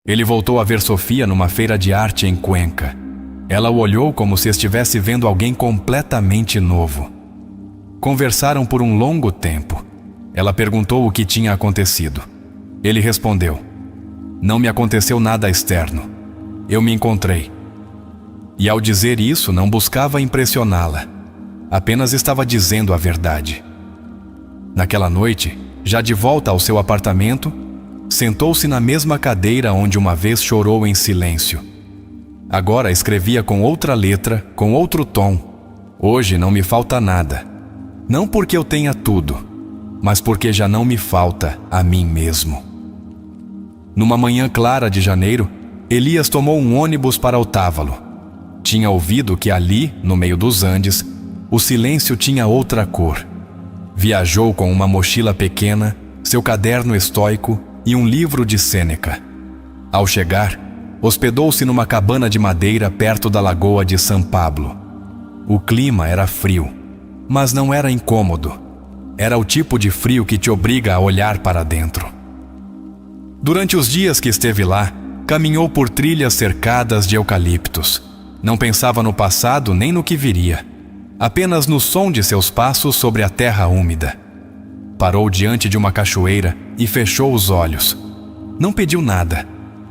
Ele voltou a ver Sofia numa feira de arte em Cuenca. Ela o olhou como se estivesse vendo alguém completamente novo. Conversaram por um longo tempo. Ela perguntou o que tinha acontecido. Ele respondeu: "Não me aconteceu nada externo. Eu me encontrei." E ao dizer isso, não buscava impressioná-la. Apenas estava dizendo a verdade. Naquela noite, já de volta ao seu apartamento, sentou-se na mesma cadeira onde uma vez chorou em silêncio. Agora escrevia com outra letra, com outro tom. "Hoje não me falta nada. Não porque eu tenha tudo, mas porque já não me falta a mim mesmo." Numa manhã clara de janeiro, Elias tomou um ônibus para Otávalo. Tinha ouvido que ali, no meio dos Andes, o silêncio tinha outra cor. Viajou com uma mochila pequena, seu caderno estoico e um livro de Sêneca. Ao chegar, hospedou-se numa cabana de madeira perto da lagoa de São Pablo. O clima era frio, mas não era incômodo. Era o tipo de frio que te obriga a olhar para dentro. Durante os dias que esteve lá, caminhou por trilhas cercadas de eucaliptos. Não pensava no passado nem no que viria, apenas no som de seus passos sobre a terra úmida. Parou diante de uma cachoeira e fechou os olhos. Não pediu nada,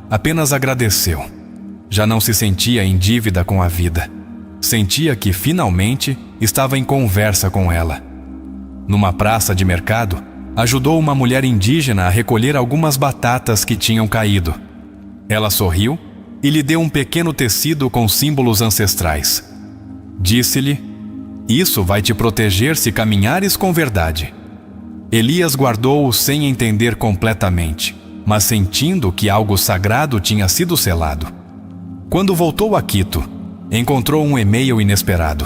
apenas agradeceu. Já não se sentia em dívida com a vida. Sentia que, finalmente, estava em conversa com ela. Numa praça de mercado, ajudou uma mulher indígena a recolher algumas batatas que tinham caído. Ela sorriu e lhe deu um pequeno tecido com símbolos ancestrais. Disse-lhe: "Isso vai te proteger se caminhares com verdade." Elias guardou-o sem entender completamente, mas sentindo que algo sagrado tinha sido selado. Quando voltou a Quito, encontrou um e-mail inesperado.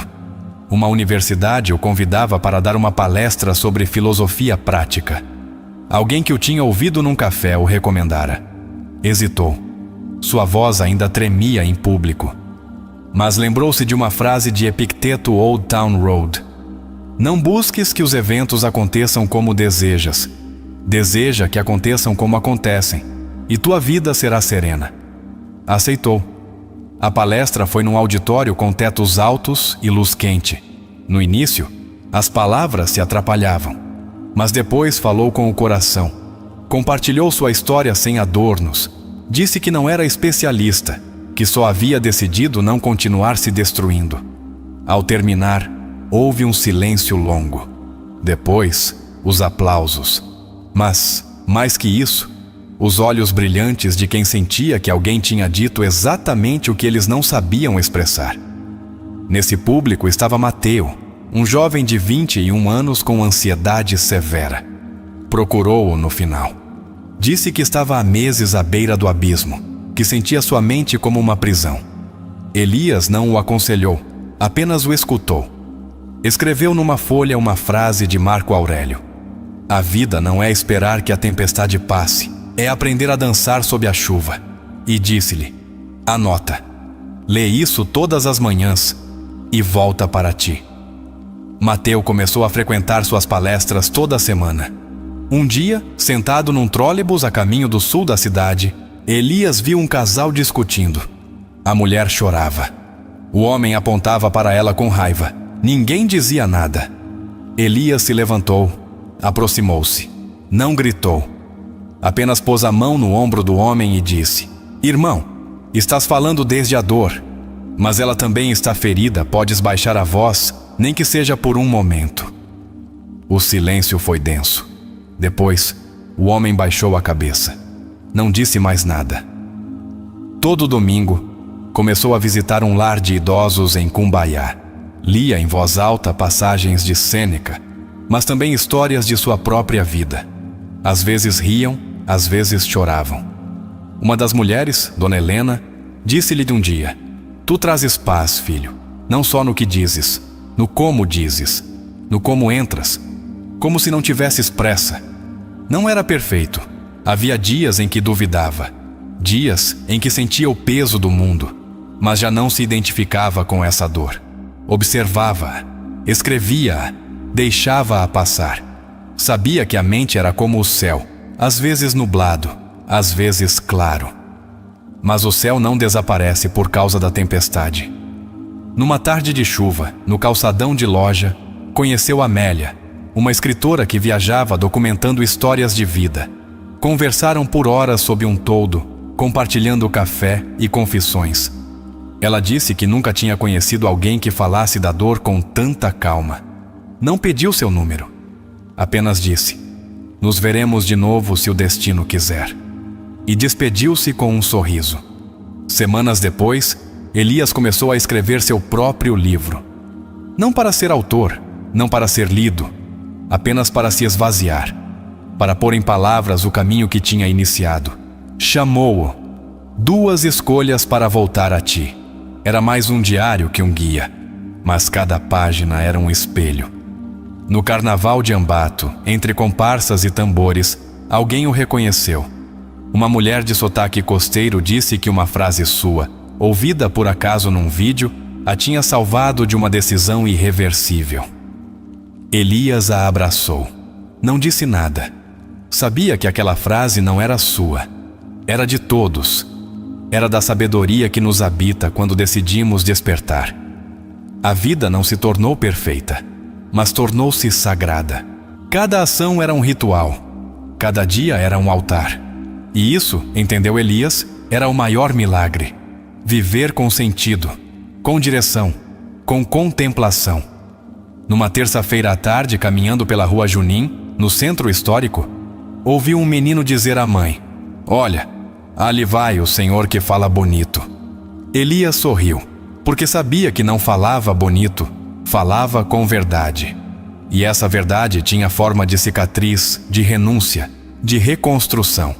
Uma universidade o convidava para dar uma palestra sobre filosofia prática. Alguém que o tinha ouvido num café o recomendara. Hesitou. Sua voz ainda tremia em público. Mas lembrou-se de uma frase de Epicteto Old Town Road: "Não busques que os eventos aconteçam como desejas. Deseja que aconteçam como acontecem, e tua vida será serena." Aceitou. A palestra foi num auditório com tetos altos e luz quente. No início, as palavras se atrapalhavam, mas depois falou com o coração. Compartilhou sua história sem adornos. Disse que não era especialista, que só havia decidido não continuar se destruindo. Ao terminar, houve um silêncio longo. Depois, os aplausos. Mas, mais que isso, os olhos brilhantes de quem sentia que alguém tinha dito exatamente o que eles não sabiam expressar. Nesse público estava Mateo, um jovem de 21 anos com ansiedade severa. Procurou-o no final. Disse que estava há meses à beira do abismo, que sentia sua mente como uma prisão. Elias não o aconselhou, apenas o escutou. Escreveu numa folha uma frase de Marco Aurélio: "A vida não é esperar que a tempestade passe, é aprender a dançar sob a chuva." E disse-lhe: "Anota, lê isso todas as manhãs e volta para ti." Mateu começou a frequentar suas palestras toda semana. Um dia, sentado num trólebus a caminho do sul da cidade, Elias viu um casal discutindo. A mulher chorava. O homem apontava para ela com raiva. Ninguém dizia nada. Elias se levantou, aproximou-se. Não gritou. Apenas pôs a mão no ombro do homem e disse: "Irmão, estás falando desde a dor, mas ela também está ferida, podes baixar a voz, nem que seja por um momento." O silêncio foi denso. Depois, o homem baixou a cabeça. Não disse mais nada. Todo domingo, começou a visitar um lar de idosos em Cumbaiá. Lia em voz alta passagens de Sêneca, mas também histórias de sua própria vida. Às vezes riam, às vezes choravam. Uma das mulheres, Dona Helena, disse-lhe um dia: "Tu trazes paz, filho, não só no que dizes, no como dizes, no como entras, como se não tivesses pressa." Não era perfeito. Havia dias em que duvidava, dias em que sentia o peso do mundo, mas já não se identificava com essa dor. Observava-a, escrevia-a, deixava-a passar. Sabia que a mente era como o céu, às vezes nublado, às vezes claro. mas o céu não desaparece por causa da tempestade. Numa tarde de chuva, no calçadão de loja, conheceu Amélia, uma escritora que viajava documentando histórias de vida. Conversaram por horas sob um toldo, compartilhando café e confissões. Ela disse que nunca tinha conhecido alguém que falasse da dor com tanta calma. Não pediu seu número. Apenas disse: "Nos veremos de novo se o destino quiser." E despediu-se com um sorriso. Semanas depois, Elias começou a escrever seu próprio livro. Não para ser autor, não para ser lido, apenas para se esvaziar, para pôr em palavras o caminho que tinha iniciado. Chamou-o "Duas escolhas para voltar a ti." Era mais um diário que um guia, mas cada página era um espelho. No carnaval de Ambato, entre comparsas e tambores, alguém o reconheceu. Uma mulher de sotaque costeiro disse que uma frase sua, ouvida por acaso num vídeo, a tinha salvado de uma decisão irreversível. Elias a abraçou. Não disse nada. Sabia que aquela frase não era sua. Era de todos. Era da sabedoria que nos habita quando decidimos despertar. A vida não se tornou perfeita, mas tornou-se sagrada. Cada ação era um ritual. Cada dia era um altar. E isso, entendeu Elias, era o maior milagre. Viver com sentido, com direção, com contemplação. Numa terça-feira à tarde, caminhando pela rua Junim, no centro histórico, ouviu um menino dizer à mãe: "Olha, ali vai o senhor que fala bonito." Elias sorriu, porque sabia que não falava bonito, falava com verdade. E essa verdade tinha forma de cicatriz, de renúncia, de reconstrução.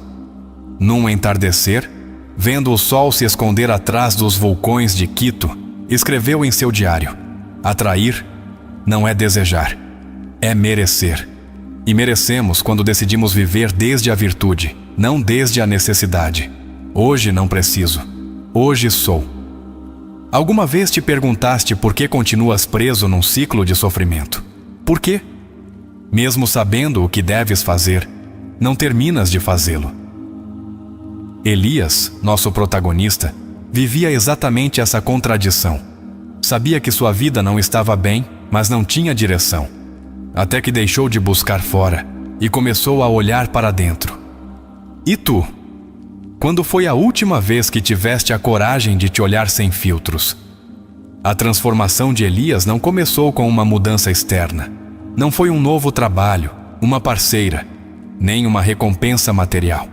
Num entardecer, vendo o sol se esconder atrás dos vulcões de Quito, escreveu em seu diário: "Atrair não é desejar, é merecer. E merecemos quando decidimos viver desde a virtude, não desde a necessidade. Hoje não preciso, hoje sou." Alguma vez te perguntaste por que continuas preso num ciclo de sofrimento? Por quê? Mesmo sabendo o que deves fazer, não terminas de fazê-lo. Elias, nosso protagonista, vivia exatamente essa contradição. Sabia que sua vida não estava bem, mas não tinha direção. Até que deixou de buscar fora e começou a olhar para dentro. E tu? Quando foi a última vez que tiveste a coragem de te olhar sem filtros? A transformação de Elias não começou com uma mudança externa. Não foi um novo trabalho, uma parceira, nem uma recompensa material.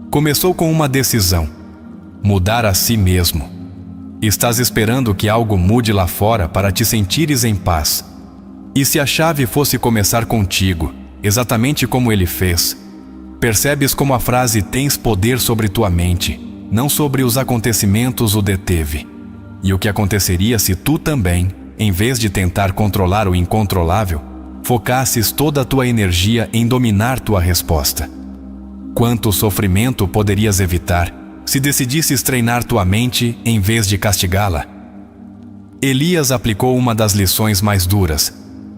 Começou com uma decisão: mudar a si mesmo. Estás esperando que algo mude lá fora para te sentires em paz. E se a chave fosse começar contigo, exatamente como ele fez, percebes como a frase "tens poder sobre tua mente", não sobre os acontecimentos, o deteve. E o que aconteceria se tu também, em vez de tentar controlar o incontrolável, focasses toda a tua energia em dominar tua resposta? Quanto sofrimento poderias evitar se decidisses treinar tua mente em vez de castigá-la? Elias aplicou uma das lições mais duras: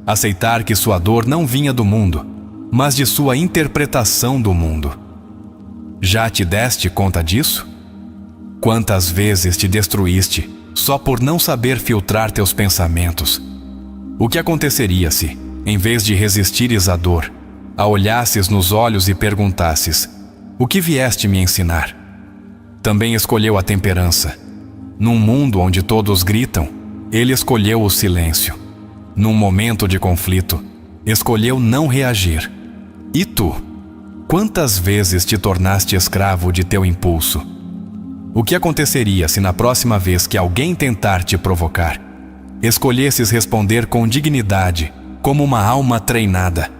aceitar que sua dor não vinha do mundo, mas de sua interpretação do mundo. Já te deste conta disso? Quantas vezes te destruíste só por não saber filtrar teus pensamentos? O que aconteceria se, em vez de resistires à dor, a olhasses nos olhos e perguntasses: "O que vieste me ensinar?" Também escolheu a temperança. Num mundo onde todos gritam, ele escolheu o silêncio. Num momento de conflito, escolheu não reagir. E tu? Quantas vezes te tornaste escravo de teu impulso? O que aconteceria se na próxima vez que alguém tentar te provocar, escolhesses responder com dignidade, como uma alma treinada?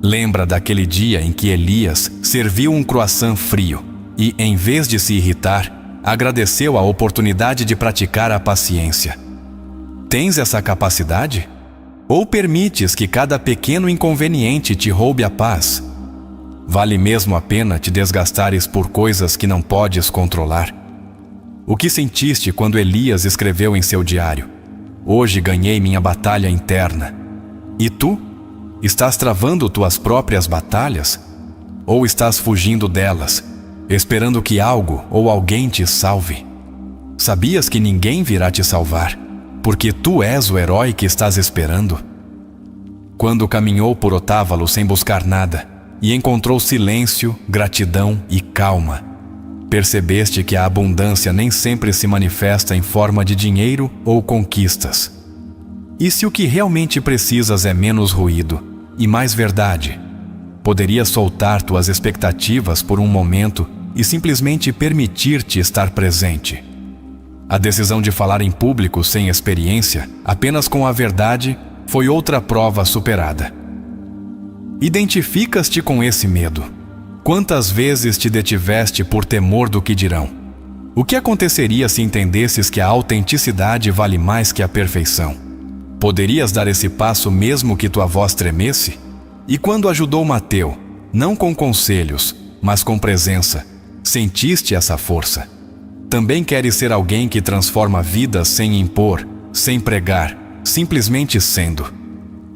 Lembra daquele dia em que Elias serviu um croissant frio e, em vez de se irritar, agradeceu a oportunidade de praticar a paciência. Tens essa capacidade? Ou permites que cada pequeno inconveniente te roube a paz? Vale mesmo a pena te desgastares por coisas que não podes controlar? O que sentiste quando Elias escreveu em seu diário: "Hoje ganhei minha batalha interna"? E tu? Estás travando tuas próprias batalhas? Ou estás fugindo delas, esperando que algo ou alguém te salve. Sabias que ninguém virá te salvar, porque tu és o herói que estás esperando? Quando caminhou por Otávalo sem buscar nada e encontrou silêncio, gratidão e calma, percebeste que a abundância nem sempre se manifesta em forma de dinheiro ou conquistas. E se o que realmente precisas é menos ruído e mais verdade, poderias soltar tuas expectativas por um momento e simplesmente permitir-te estar presente. A decisão de falar em público sem experiência, apenas com a verdade, foi outra prova superada. Identificas-te com esse medo. Quantas vezes te detiveste por temor do que dirão? O que aconteceria se entendesses que a autenticidade vale mais que a perfeição? Poderias dar esse passo mesmo que tua voz tremesse? E quando ajudou Mateu, não com conselhos, mas com presença, sentiste essa força? Também queres ser alguém que transforma vidas sem impor, sem pregar, simplesmente sendo.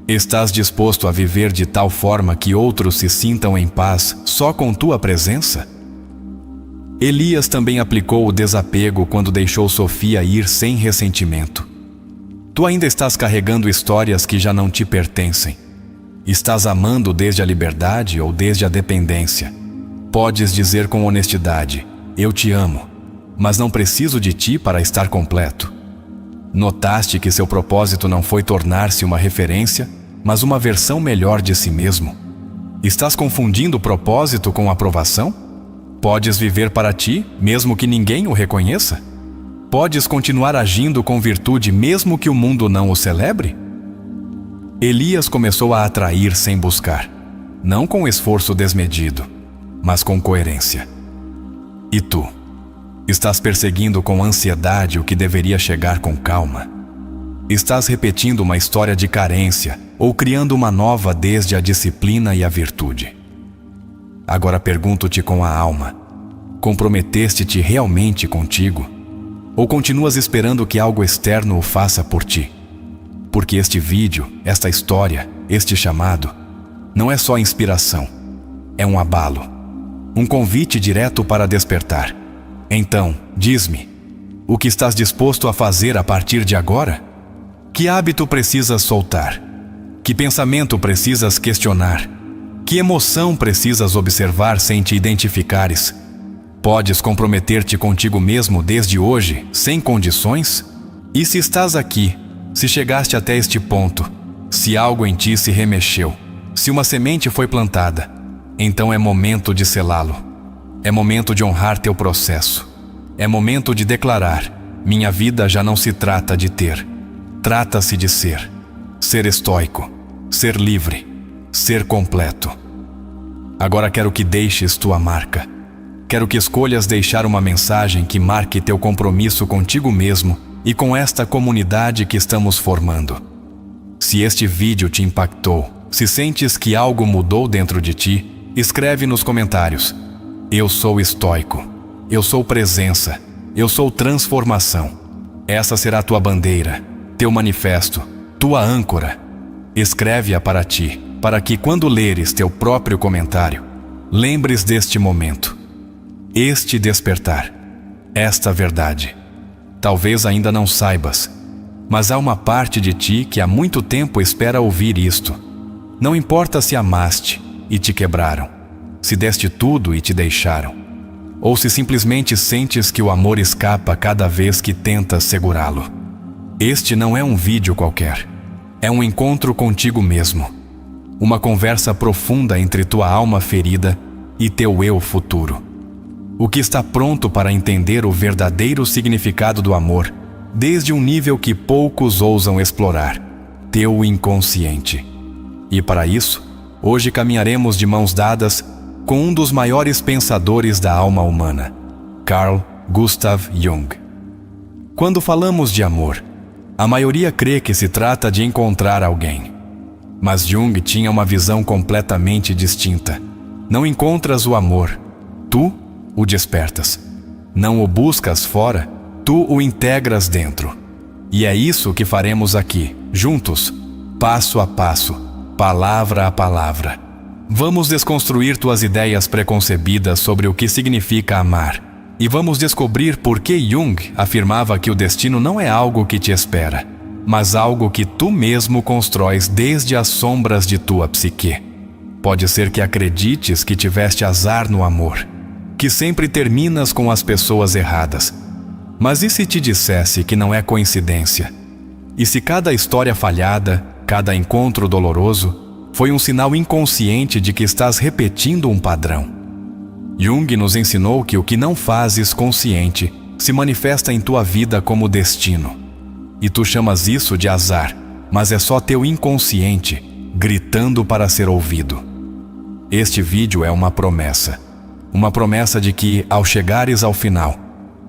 Estás disposto a viver de tal forma que outros se sintam em paz só com tua presença? Elias também aplicou o desapego quando deixou Sofia ir sem ressentimento. Tu ainda estás carregando histórias que já não te pertencem. Estás amando desde a liberdade ou desde a dependência. Podes dizer com honestidade: eu te amo, mas não preciso de ti para estar completo. Notaste que seu propósito não foi tornar-se uma referência, mas uma versão melhor de si mesmo? Estás confundindo propósito com aprovação? Podes viver para ti, mesmo que ninguém o reconheça? Podes continuar agindo com virtude, mesmo que o mundo não o celebre? Elias começou a atrair sem buscar, não com esforço desmedido, mas com coerência. E tu? Estás perseguindo com ansiedade o que deveria chegar com calma? Estás repetindo uma história de carência ou criando uma nova desde a disciplina e a virtude? Agora pergunto-te com a alma: comprometeste-te realmente contigo? Ou continuas esperando que algo externo o faça por ti? Porque este vídeo, esta história, este chamado, não é só inspiração, é um abalo, um convite direto para despertar. Então, diz-me, o que estás disposto a fazer a partir de agora? Que hábito precisas soltar? Que pensamento precisas questionar? Que emoção precisas observar sem te identificares? Podes comprometer-te contigo mesmo desde hoje, sem condições? E se estás aqui, se chegaste até este ponto, se algo em ti se remexeu, se uma semente foi plantada, então é momento de selá-lo. É momento de honrar teu processo. É momento de declarar: minha vida já não se trata de ter. Trata-se de ser. Ser estoico. Ser livre. Ser completo. Agora quero que deixes tua marca. Quero que escolhas deixar uma mensagem que marque teu compromisso contigo mesmo e com esta comunidade que estamos formando. Se este vídeo te impactou, se sentes que algo mudou dentro de ti, escreve nos comentários: eu sou estoico, eu sou presença, eu sou transformação. Essa será tua bandeira, teu manifesto, tua âncora. Escreve-a para ti, para que quando leres teu próprio comentário, lembres deste momento, este despertar, esta verdade. Talvez ainda não saibas, mas há uma parte de ti que há muito tempo espera ouvir isto. Não importa se amaste e te quebraram, se deste tudo e te deixaram, ou se simplesmente sentes que o amor escapa cada vez que tentas segurá-lo. Este não é um vídeo qualquer. É um encontro contigo mesmo. Uma conversa profunda entre tua alma ferida e teu eu futuro. O que está pronto para entender o verdadeiro significado do amor, desde um nível que poucos ousam explorar, teu inconsciente. E para isso, hoje caminharemos de mãos dadas com um dos maiores pensadores da alma humana, Carl Gustav Jung. Quando falamos de amor, a maioria crê que se trata de encontrar alguém. Mas Jung tinha uma visão completamente distinta. Não encontras o amor, tu o despertas. Não o buscas fora, tu o integras dentro. E é isso que faremos aqui, juntos, passo a passo, palavra a palavra. Vamos desconstruir tuas ideias preconcebidas sobre o que significa amar. E vamos descobrir por que Jung afirmava que o destino não é algo que te espera, mas algo que tu mesmo constróis desde as sombras de tua psique. Pode ser que acredites que tiveste azar no amor, que sempre terminas com as pessoas erradas. Mas e se te dissesse que não é coincidência? E se cada história falhada, cada encontro doloroso, foi um sinal inconsciente de que estás repetindo um padrão? Jung nos ensinou que o que não fazes consciente se manifesta em tua vida como destino. E tu chamas isso de azar, mas é só teu inconsciente gritando para ser ouvido. Este vídeo é uma promessa de que, ao chegares ao final,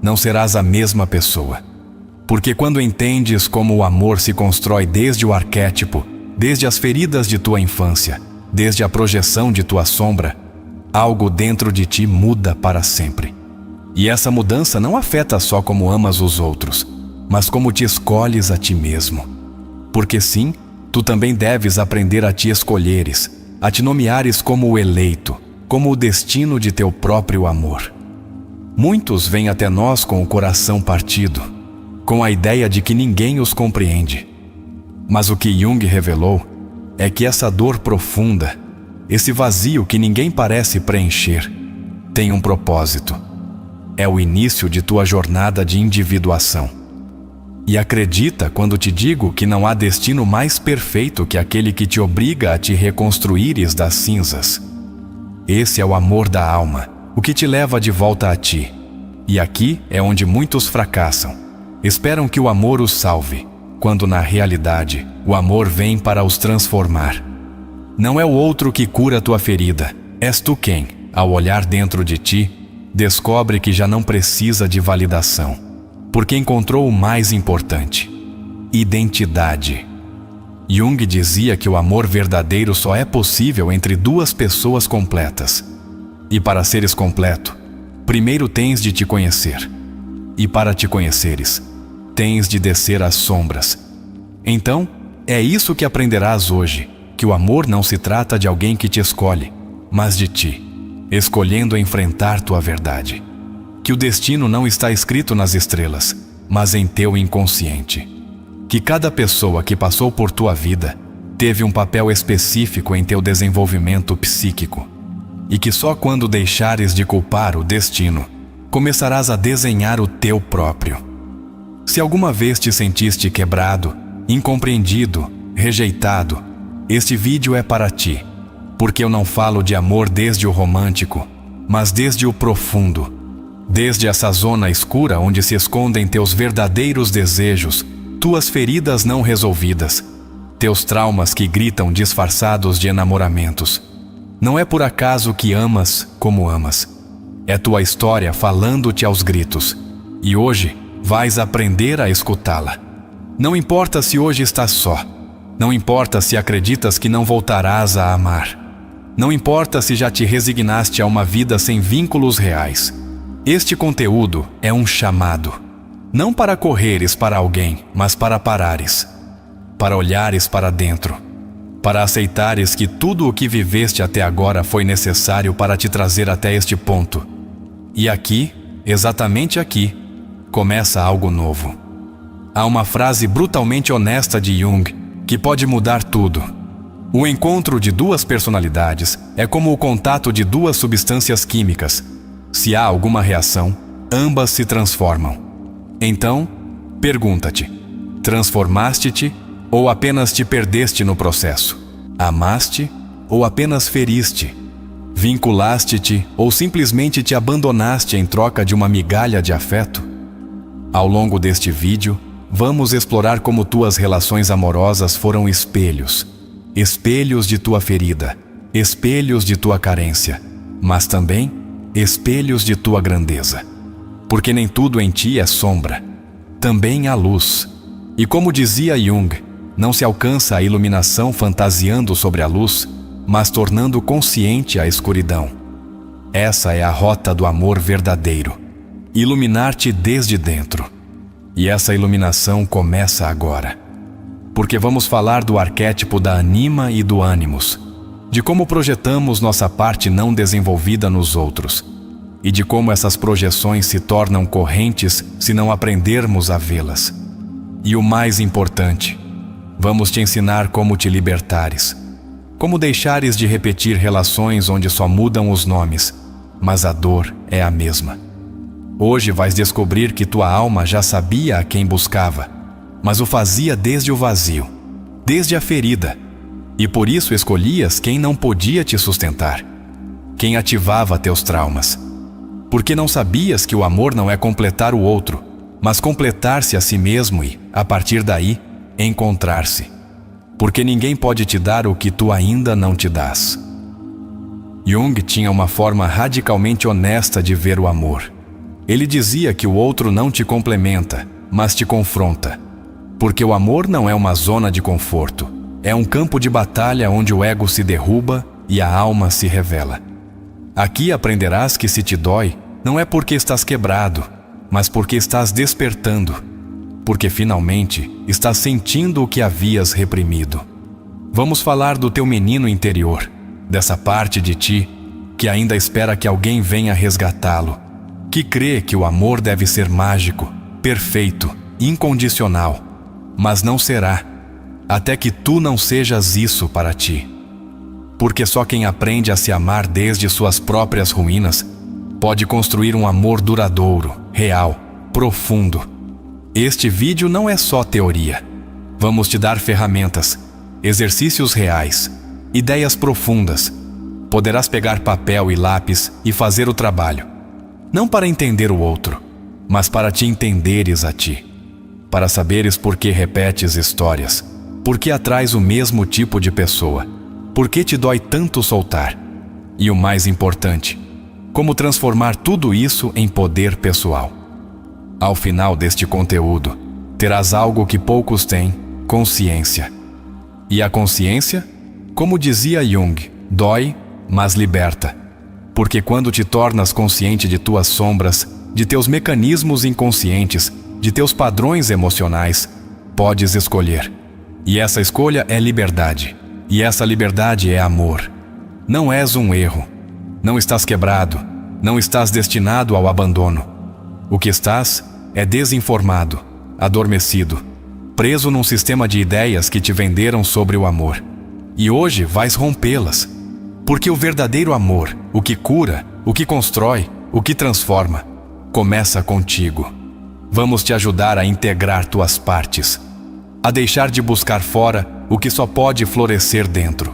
não serás a mesma pessoa. Porque quando entendes como o amor se constrói desde o arquétipo, desde as feridas de tua infância, desde a projeção de tua sombra, algo dentro de ti muda para sempre. E essa mudança não afeta só como amas os outros, mas como te escolhes a ti mesmo. Porque sim, tu também deves aprender a te escolheres, a te nomeares como o eleito, como o destino de teu próprio amor. Muitos vêm até nós com o coração partido, com a ideia de que ninguém os compreende. Mas o que Jung revelou é que essa dor profunda, esse vazio que ninguém parece preencher, tem um propósito. É o início de tua jornada de individuação. E acredita quando te digo que não há destino mais perfeito que aquele que te obriga a te reconstruires das cinzas. Esse é o amor da alma, o que te leva de volta a ti. E aqui é onde muitos fracassam. Esperam que o amor os salve, quando na realidade o amor vem para os transformar. Não é o outro que cura tua ferida, és tu quem, ao olhar dentro de ti, descobre que já não precisa de validação, porque encontrou o mais importante: identidade. Jung dizia que o amor verdadeiro só é possível entre duas pessoas completas. E para seres completo, primeiro tens de te conhecer. E para te conheceres, tens de descer às sombras. Então, é isso que aprenderás hoje, que o amor não se trata de alguém que te escolhe, mas de ti, escolhendo enfrentar tua verdade. Que o destino não está escrito nas estrelas, mas em teu inconsciente. Que cada pessoa que passou por tua vida teve um papel específico em teu desenvolvimento psíquico. E que só quando deixares de culpar o destino, começarás a desenhar o teu próprio. Se alguma vez te sentiste quebrado, incompreendido, rejeitado, este vídeo é para ti, porque eu não falo de amor desde o romântico, mas desde o profundo, desde essa zona escura onde se escondem teus verdadeiros desejos, tuas feridas não resolvidas, teus traumas que gritam disfarçados de enamoramentos. Não é por acaso que amas como amas. É tua história falando-te aos gritos, e hoje vais aprender a escutá-la. Não importa se hoje estás só. Não importa se acreditas que não voltarás a amar. Não importa se já te resignaste a uma vida sem vínculos reais. Este conteúdo é um chamado. Não para correres para alguém, mas para parares. Para olhares para dentro. Para aceitares que tudo o que viveste até agora foi necessário para te trazer até este ponto. E aqui, exatamente aqui, começa algo novo. Há uma frase brutalmente honesta de Jung que pode mudar tudo. O encontro de duas personalidades é como o contato de duas substâncias químicas. Se há alguma reação, ambas se transformam. Então, pergunta-te: transformaste-te ou apenas te perdeste no processo? Amaste ou apenas feriste? Vinculaste-te ou simplesmente te abandonaste em troca de uma migalha de afeto? Ao longo deste vídeo, vamos explorar como tuas relações amorosas foram espelhos. Espelhos de tua ferida, espelhos de tua carência, mas também espelhos de tua grandeza. Porque nem tudo em ti é sombra, também há luz. E como dizia Jung, não se alcança a iluminação fantasiando sobre a luz, mas tornando consciente a escuridão. Essa é a rota do amor verdadeiro. Iluminar-te desde dentro. E essa iluminação começa agora. Porque vamos falar do arquétipo da anima e do ânimos, de como projetamos nossa parte não desenvolvida nos outros e de como essas projeções se tornam correntes se não aprendermos a vê-las. E o mais importante, vamos te ensinar como te libertares, como deixares de repetir relações onde só mudam os nomes, mas a dor é a mesma. Hoje vais descobrir que tua alma já sabia a quem buscava, mas o fazia desde o vazio, desde a ferida, e por isso escolhias quem não podia te sustentar, quem ativava teus traumas. Porque não sabias que o amor não é completar o outro, mas completar-se a si mesmo e, a partir daí, encontrar-se. Porque ninguém pode te dar o que tu ainda não te dás. Jung tinha uma forma radicalmente honesta de ver o amor. Ele dizia que o outro não te complementa, mas te confronta. Porque o amor não é uma zona de conforto, é um campo de batalha onde o ego se derruba e a alma se revela. Aqui aprenderás que se te dói, não é porque estás quebrado, mas porque estás despertando, porque finalmente estás sentindo o que havias reprimido. Vamos falar do teu menino interior, dessa parte de ti que ainda espera que alguém venha resgatá-lo, que crê que o amor deve ser mágico, perfeito, incondicional, mas não será, até que tu não sejas isso para ti. Porque só quem aprende a se amar desde suas próprias ruínas pode construir um amor duradouro, real, profundo. Este vídeo não é só teoria. Vamos te dar ferramentas, exercícios reais, ideias profundas. Poderás pegar papel e lápis e fazer o trabalho. Não para entender o outro, mas para te entenderes a ti. Para saberes por que repetes histórias, por que atrás o mesmo tipo de pessoa, por que te dói tanto soltar. E o mais importante, como transformar tudo isso em poder pessoal. Ao final deste conteúdo, terás algo que poucos têm, consciência. E a consciência, como dizia Jung, dói, mas liberta. Porque quando te tornas consciente de tuas sombras, de teus mecanismos inconscientes, de teus padrões emocionais, podes escolher. E essa escolha é liberdade. E essa liberdade é amor. Não és um erro. Não estás quebrado. Não estás destinado ao abandono. O que estás é desinformado, adormecido, preso num sistema de ideias que te venderam sobre o amor. E hoje vais rompê-las. Porque o verdadeiro amor, o que cura, o que constrói, o que transforma, começa contigo. Vamos te ajudar a integrar tuas partes, a deixar de buscar fora o que só pode florescer dentro.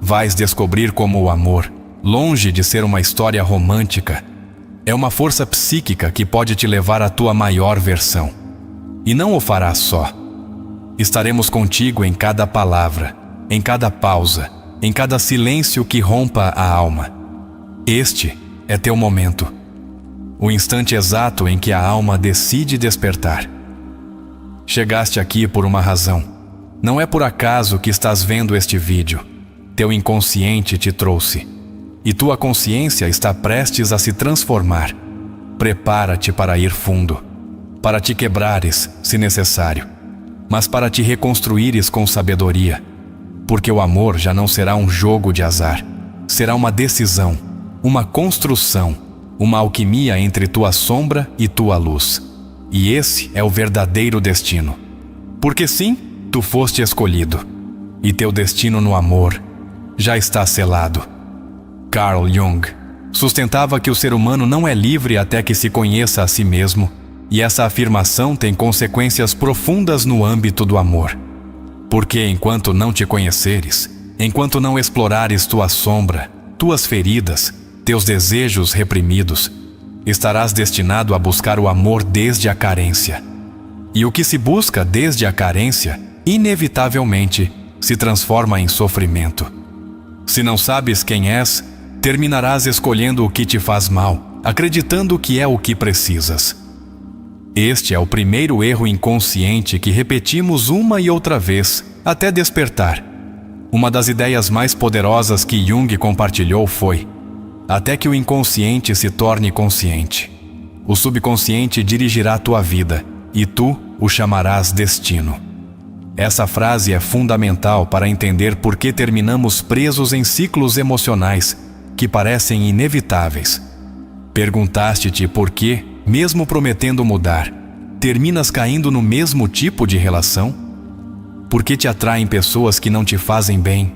Vais descobrir como o amor, longe de ser uma história romântica, é uma força psíquica que pode te levar à tua maior versão. E não o farás só. Estaremos contigo em cada palavra, em cada pausa, em cada silêncio que rompa a alma. Este é teu momento. O instante exato em que a alma decide despertar. Chegaste aqui por uma razão. Não é por acaso que estás vendo este vídeo. Teu inconsciente te trouxe. E tua consciência está prestes a se transformar. Prepara-te para ir fundo. Para te quebrares, se necessário. Mas para te reconstruires com sabedoria. Porque o amor já não será um jogo de azar. Será uma decisão, uma construção, uma alquimia entre tua sombra e tua luz. E esse é o verdadeiro destino. Porque sim, tu foste escolhido. E teu destino no amor já está selado. Carl Jung sustentava que o ser humano não é livre até que se conheça a si mesmo, e essa afirmação tem consequências profundas no âmbito do amor. Porque enquanto não te conheceres, enquanto não explorares tua sombra, tuas feridas, teus desejos reprimidos, estarás destinado a buscar o amor desde a carência. E o que se busca desde a carência, inevitavelmente, se transforma em sofrimento. Se não sabes quem és, terminarás escolhendo o que te faz mal, acreditando que é o que precisas. Este é o primeiro erro inconsciente que repetimos uma e outra vez, até despertar. Uma das ideias mais poderosas que Jung compartilhou foi: até que o inconsciente se torne consciente. O subconsciente dirigirá tua vida, e tu o chamarás destino. Essa frase é fundamental para entender por que terminamos presos em ciclos emocionais que parecem inevitáveis. Perguntaste-te por que, mesmo prometendo mudar, terminas caindo no mesmo tipo de relação? Por que te atraem pessoas que não te fazem bem?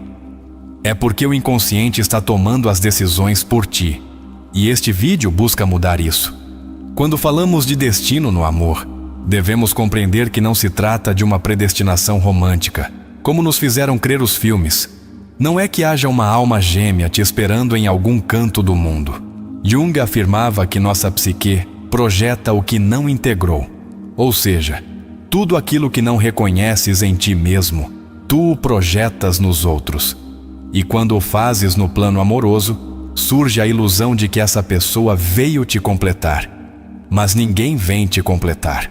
É porque o inconsciente está tomando as decisões por ti. E este vídeo busca mudar isso. Quando falamos de destino no amor, devemos compreender que não se trata de uma predestinação romântica, como nos fizeram crer os filmes. Não é que haja uma alma gêmea te esperando em algum canto do mundo. Jung afirmava que nossa psique projeta o que não integrou. Ou seja, tudo aquilo que não reconheces em ti mesmo, tu o projetas nos outros. E quando o fazes no plano amoroso, surge a ilusão de que essa pessoa veio te completar. Mas ninguém vem te completar.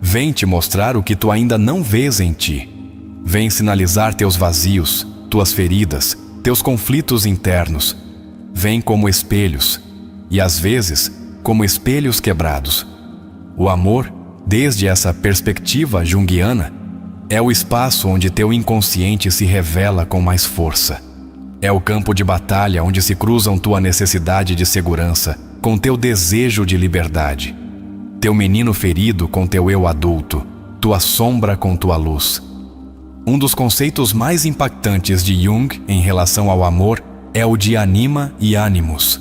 Vem te mostrar o que tu ainda não vês em ti. Vem sinalizar teus vazios, tuas feridas, teus conflitos internos. Vem como espelhos, e às vezes, como espelhos quebrados. O amor, desde essa perspectiva junguiana, é o espaço onde teu inconsciente se revela com mais força. É o campo de batalha onde se cruzam tua necessidade de segurança com teu desejo de liberdade. Teu menino ferido com teu eu adulto, tua sombra com tua luz. Um dos conceitos mais impactantes de Jung em relação ao amor é o de anima e animus.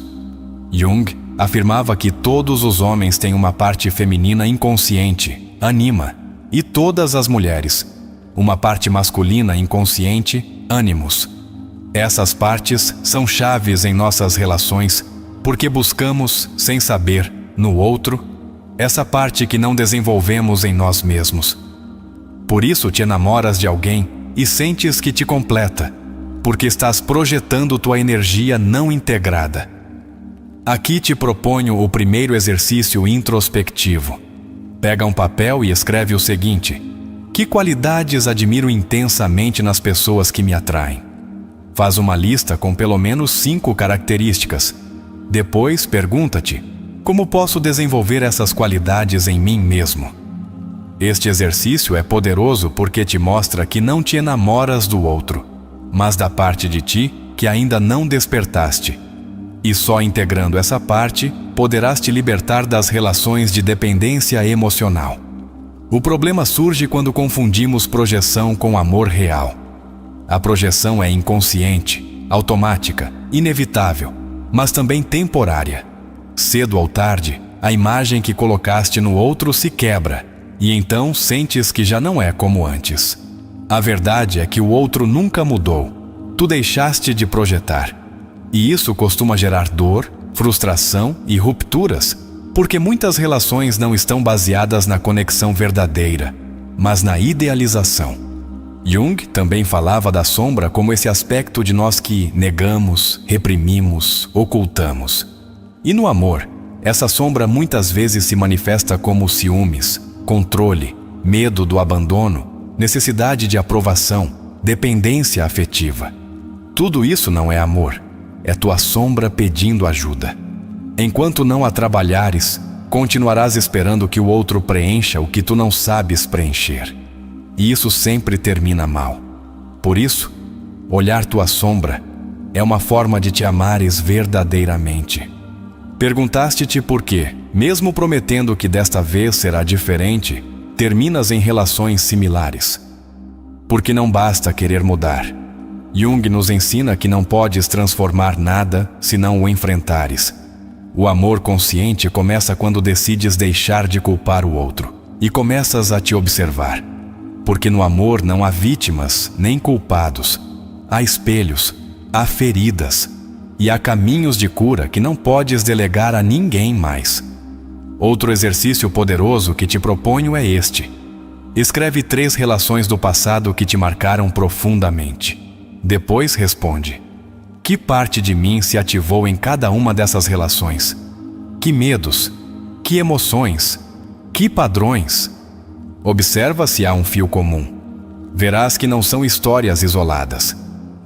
Jung afirmava que todos os homens têm uma parte feminina inconsciente, anima, e todas as mulheres, uma parte masculina inconsciente, animus. Essas partes são chaves em nossas relações porque buscamos, sem saber, no outro, essa parte que não desenvolvemos em nós mesmos. Por isso te enamoras de alguém e sentes que te completa, porque estás projetando tua energia não integrada. Aqui te proponho o primeiro exercício introspectivo. Pega um papel e escreve o seguinte: que qualidades admiro intensamente nas pessoas que me atraem? Faz uma lista com pelo menos 5 características. Depois, pergunta-te: como posso desenvolver essas qualidades em mim mesmo? Este exercício é poderoso porque te mostra que não te enamoras do outro, mas da parte de ti que ainda não despertaste. E só integrando essa parte, poderás te libertar das relações de dependência emocional. O problema surge quando confundimos projeção com amor real. A projeção é inconsciente, automática, inevitável, mas também temporária. Cedo ou tarde, a imagem que colocaste no outro se quebra, e então sentes que já não é como antes. A verdade é que o outro nunca mudou. Tu deixaste de projetar. E isso costuma gerar dor, frustração e rupturas, porque muitas relações não estão baseadas na conexão verdadeira, mas na idealização. Jung também falava da sombra como esse aspecto de nós que negamos, reprimimos, ocultamos. E no amor, essa sombra muitas vezes se manifesta como ciúmes, controle, medo do abandono, necessidade de aprovação, dependência afetiva. Tudo isso não é amor, é tua sombra pedindo ajuda. Enquanto não a trabalhares, continuarás esperando que o outro preencha o que tu não sabes preencher. E isso sempre termina mal. Por isso, olhar tua sombra é uma forma de te amares verdadeiramente. Perguntaste-te por quê, mesmo prometendo que desta vez será diferente, terminas em relações similares. Porque não basta querer mudar. Jung nos ensina que não podes transformar nada se não o enfrentares. O amor consciente começa quando decides deixar de culpar o outro e começas a te observar. Porque no amor não há vítimas nem culpados. Há espelhos, há feridas e há caminhos de cura que não podes delegar a ninguém mais. Outro exercício poderoso que te proponho é este. Escreve 3 relações do passado que te marcaram profundamente. Depois responde: que parte de mim se ativou em cada uma dessas relações? Que medos? Que emoções? Que padrões? Observa se há um fio comum. Verás que não são histórias isoladas.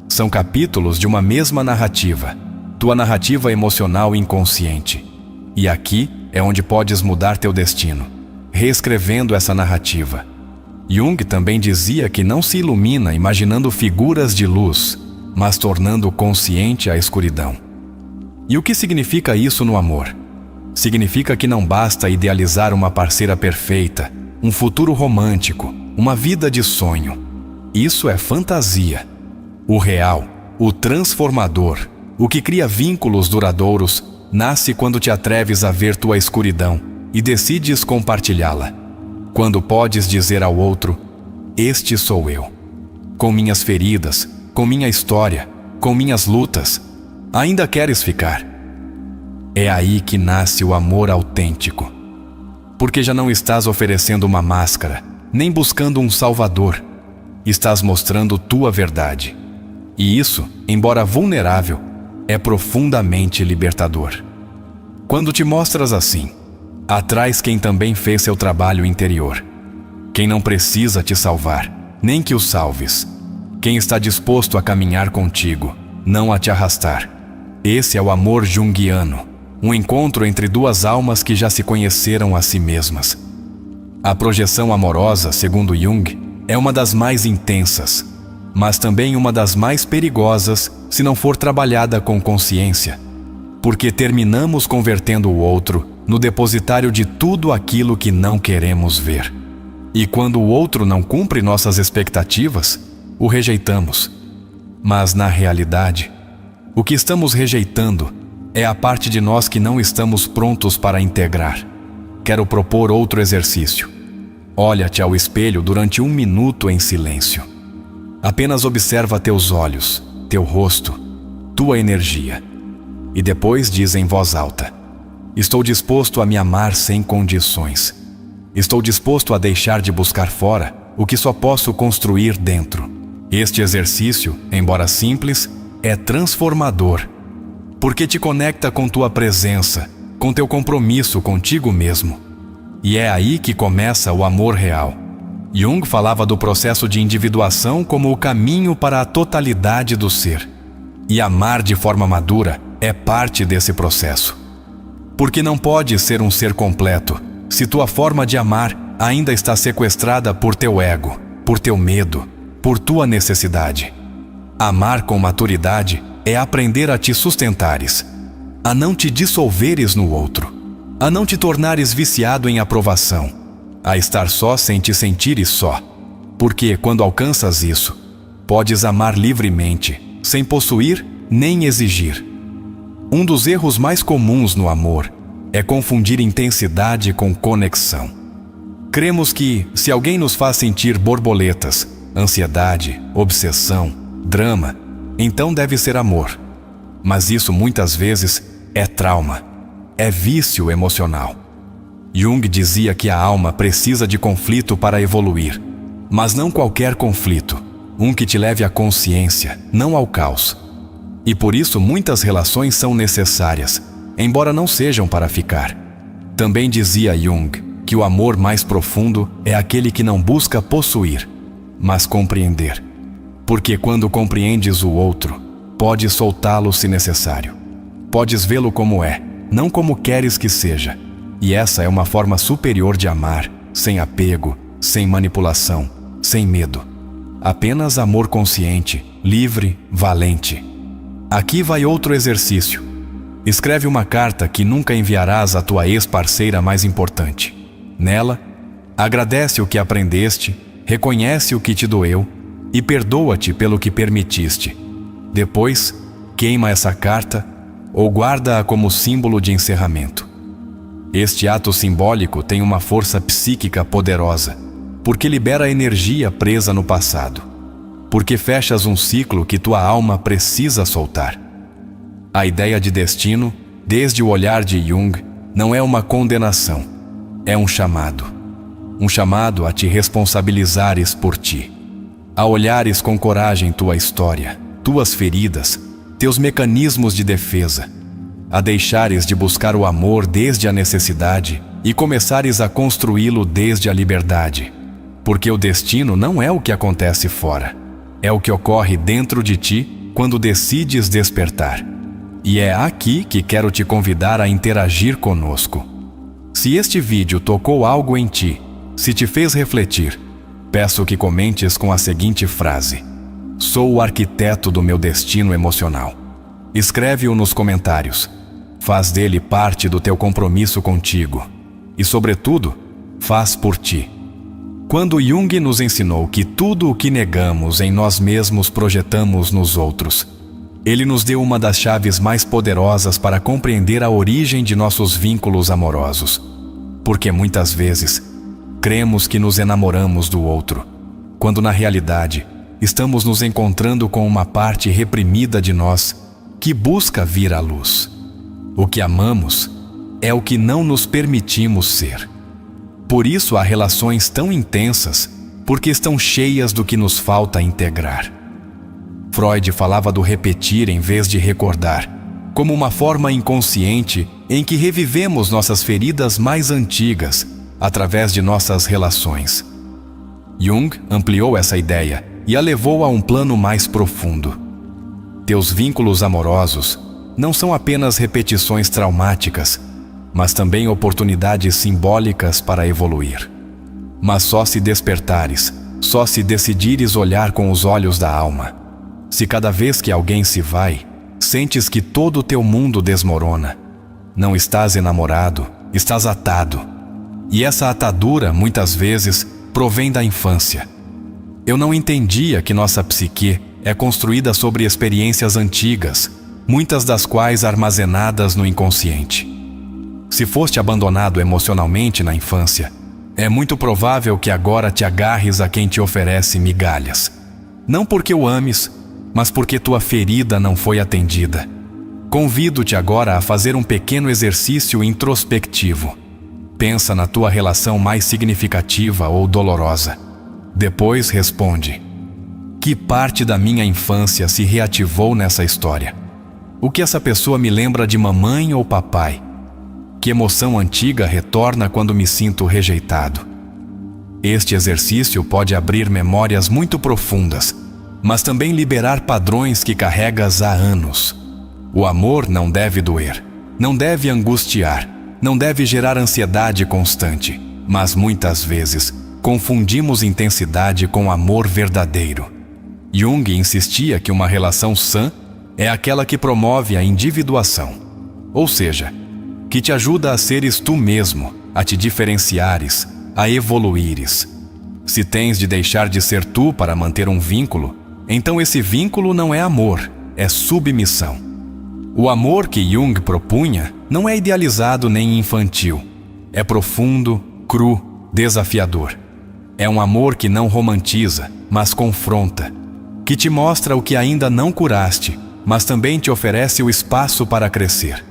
São capítulos de uma mesma narrativa, tua narrativa emocional inconsciente. E aqui é onde podes mudar teu destino, reescrevendo essa narrativa. Jung também dizia que não se ilumina imaginando figuras de luz, mas tornando consciente a escuridão. E o que significa isso no amor? Significa que não basta idealizar uma parceira perfeita, um futuro romântico, uma vida de sonho. Isso é fantasia. O real, o transformador, o que cria vínculos duradouros, nasce quando te atreves a ver tua escuridão e decides compartilhá-la. Quando podes dizer ao outro: este sou eu, com minhas feridas, com minha história, com minhas lutas, ainda queres ficar? É aí que nasce o amor autêntico. Porque já não estás oferecendo uma máscara, nem buscando um salvador. Estás mostrando tua verdade. E isso, embora vulnerável, é profundamente libertador. Quando te mostras assim, atrais quem também fez seu trabalho interior. Quem não precisa te salvar, nem que o salves. Quem está disposto a caminhar contigo, não a te arrastar. Esse é o amor junguiano, um encontro entre duas almas que já se conheceram a si mesmas. A projeção amorosa, segundo Jung, é uma das mais intensas, mas também uma das mais perigosas se não for trabalhada com consciência, porque terminamos convertendo o outro no depositário de tudo aquilo que não queremos ver. E quando o outro não cumpre nossas expectativas, o rejeitamos. Mas na realidade, o que estamos rejeitando é a parte de nós que não estamos prontos para integrar. Quero propor outro exercício. Olha-te ao espelho durante 1 minuto em silêncio. Apenas observa teus olhos, teu rosto, tua energia. E depois diz em voz alta: estou disposto a me amar sem condições. Estou disposto a deixar de buscar fora o que só posso construir dentro. Este exercício, embora simples, é transformador, porque te conecta com tua presença, com teu compromisso contigo mesmo. E é aí que começa o amor real. Jung falava do processo de individuação como o caminho para a totalidade do ser. E amar de forma madura é parte desse processo. Porque não pode ser um ser completo se tua forma de amar ainda está sequestrada por teu ego, por teu medo, por tua necessidade. Amar com maturidade é aprender a te sustentares, a não te dissolveres no outro, a não te tornares viciado em aprovação, a estar só sem te sentires só. Porque quando alcanças isso, podes amar livremente, sem possuir nem exigir. Um dos erros mais comuns no amor é confundir intensidade com conexão. Cremos que, se alguém nos faz sentir borboletas, ansiedade, obsessão, drama, então deve ser amor. Mas isso muitas vezes é trauma, é vício emocional. Jung dizia que a alma precisa de conflito para evoluir, mas não qualquer conflito, um que te leve à consciência, não ao caos. E por isso muitas relações são necessárias, embora não sejam para ficar. Também dizia Jung que o amor mais profundo é aquele que não busca possuir, mas compreender. Porque quando compreendes o outro, podes soltá-lo se necessário. Podes vê-lo como é, não como queres que seja. E essa é uma forma superior de amar, sem apego, sem manipulação, sem medo. Apenas amor consciente, livre, valente. Aqui vai outro exercício. Escreve uma carta que nunca enviarás à tua ex-parceira mais importante. Nela, agradece o que aprendeste, reconhece o que te doeu e perdoa-te pelo que permitiste. Depois, queima essa carta ou guarda-a como símbolo de encerramento. Este ato simbólico tem uma força psíquica poderosa, porque libera energia presa no passado, porque fechas um ciclo que tua alma precisa soltar. A ideia de destino, desde o olhar de Jung, não é uma condenação, é um chamado. Um chamado a te responsabilizares por ti, a olhares com coragem tua história, tuas feridas, teus mecanismos de defesa, a deixares de buscar o amor desde a necessidade e começares a construí-lo desde a liberdade. Porque o destino não é o que acontece fora, é o que ocorre dentro de ti quando decides despertar. E é aqui que quero te convidar a interagir conosco. Se este vídeo tocou algo em ti, se te fez refletir, peço que comentes com a seguinte frase: sou o arquiteto do meu destino emocional. Escreve-o nos comentários. Faz dele parte do teu compromisso contigo. E, sobretudo, faz por ti. Quando Jung nos ensinou que tudo o que negamos em nós mesmos projetamos nos outros, ele nos deu uma das chaves mais poderosas para compreender a origem de nossos vínculos amorosos. Porque muitas vezes cremos que nos enamoramos do outro, quando na realidade estamos nos encontrando com uma parte reprimida de nós que busca vir à luz. O que amamos é o que não nos permitimos ser. Por isso há relações tão intensas, porque estão cheias do que nos falta integrar. Freud falava do repetir em vez de recordar, como uma forma inconsciente em que revivemos nossas feridas mais antigas através de nossas relações. Jung ampliou essa ideia e a levou a um plano mais profundo. Teus vínculos amorosos não são apenas repetições traumáticas, mas também oportunidades simbólicas para evoluir. Mas só se despertares, só se decidires olhar com os olhos da alma. Se cada vez que alguém se vai, sentes que todo o teu mundo desmorona, não estás enamorado, estás atado. E essa atadura, muitas vezes, provém da infância. Eu não entendia que nossa psique é construída sobre experiências antigas, muitas das quais armazenadas no inconsciente. Se foste abandonado emocionalmente na infância, é muito provável que agora te agarres a quem te oferece migalhas. Não porque o ames, mas porque tua ferida não foi atendida. Convido-te agora a fazer um pequeno exercício introspectivo. Pensa na tua relação mais significativa ou dolorosa. Depois responde: que parte da minha infância se reativou nessa história? O que essa pessoa me lembra de mamãe ou papai? Que emoção antiga retorna quando me sinto rejeitado? Este exercício pode abrir memórias muito profundas, mas também liberar padrões que carregas há anos. O amor não deve doer, não deve angustiar, não deve gerar ansiedade constante, mas muitas vezes confundimos intensidade com amor verdadeiro. Jung insistia que uma relação sã é aquela que promove a individuação, ou seja, que te ajuda a seres tu mesmo, a te diferenciares, a evoluires. Se tens de deixar de ser tu para manter um vínculo, então esse vínculo não é amor, é submissão. O amor que Jung propunha não é idealizado nem infantil. É profundo, cru, desafiador. É um amor que não romantiza, mas confronta, que te mostra o que ainda não curaste, mas também te oferece o espaço para crescer.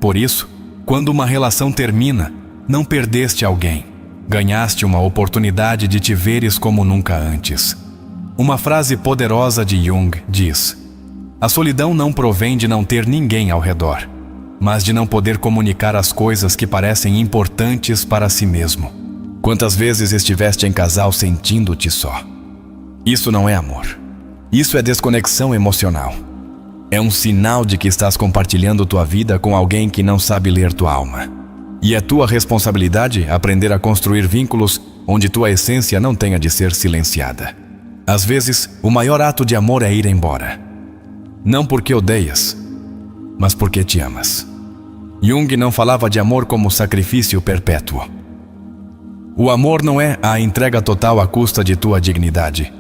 Por isso, quando uma relação termina, não perdeste alguém, ganhaste uma oportunidade de te veres como nunca antes. Uma frase poderosa de Jung diz: a solidão não provém de não ter ninguém ao redor, mas de não poder comunicar as coisas que parecem importantes para si mesmo. Quantas vezes estiveste em casal sentindo-te só? Isso não é amor. Isso é desconexão emocional. É um sinal de que estás compartilhando tua vida com alguém que não sabe ler tua alma. E é tua responsabilidade aprender a construir vínculos onde tua essência não tenha de ser silenciada. Às vezes, o maior ato de amor é ir embora. Não porque odeias, mas porque te amas. Jung não falava de amor como sacrifício perpétuo. O amor não é a entrega total à custa de tua dignidade.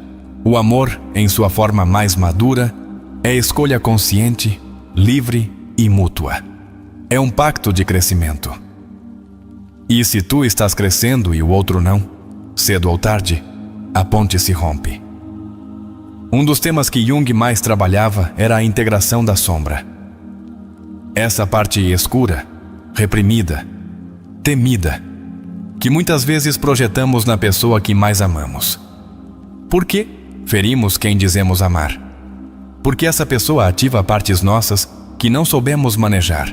O amor, em sua forma mais madura, é escolha consciente, livre e mútua. É um pacto de crescimento. E se tu estás crescendo e o outro não, cedo ou tarde, a ponte se rompe. Um dos temas que Jung mais trabalhava era a integração da sombra. Essa parte escura, reprimida, temida, que muitas vezes projetamos na pessoa que mais amamos. Por quê? Ferimos quem dizemos amar. Porque essa pessoa ativa partes nossas que não soubemos manejar.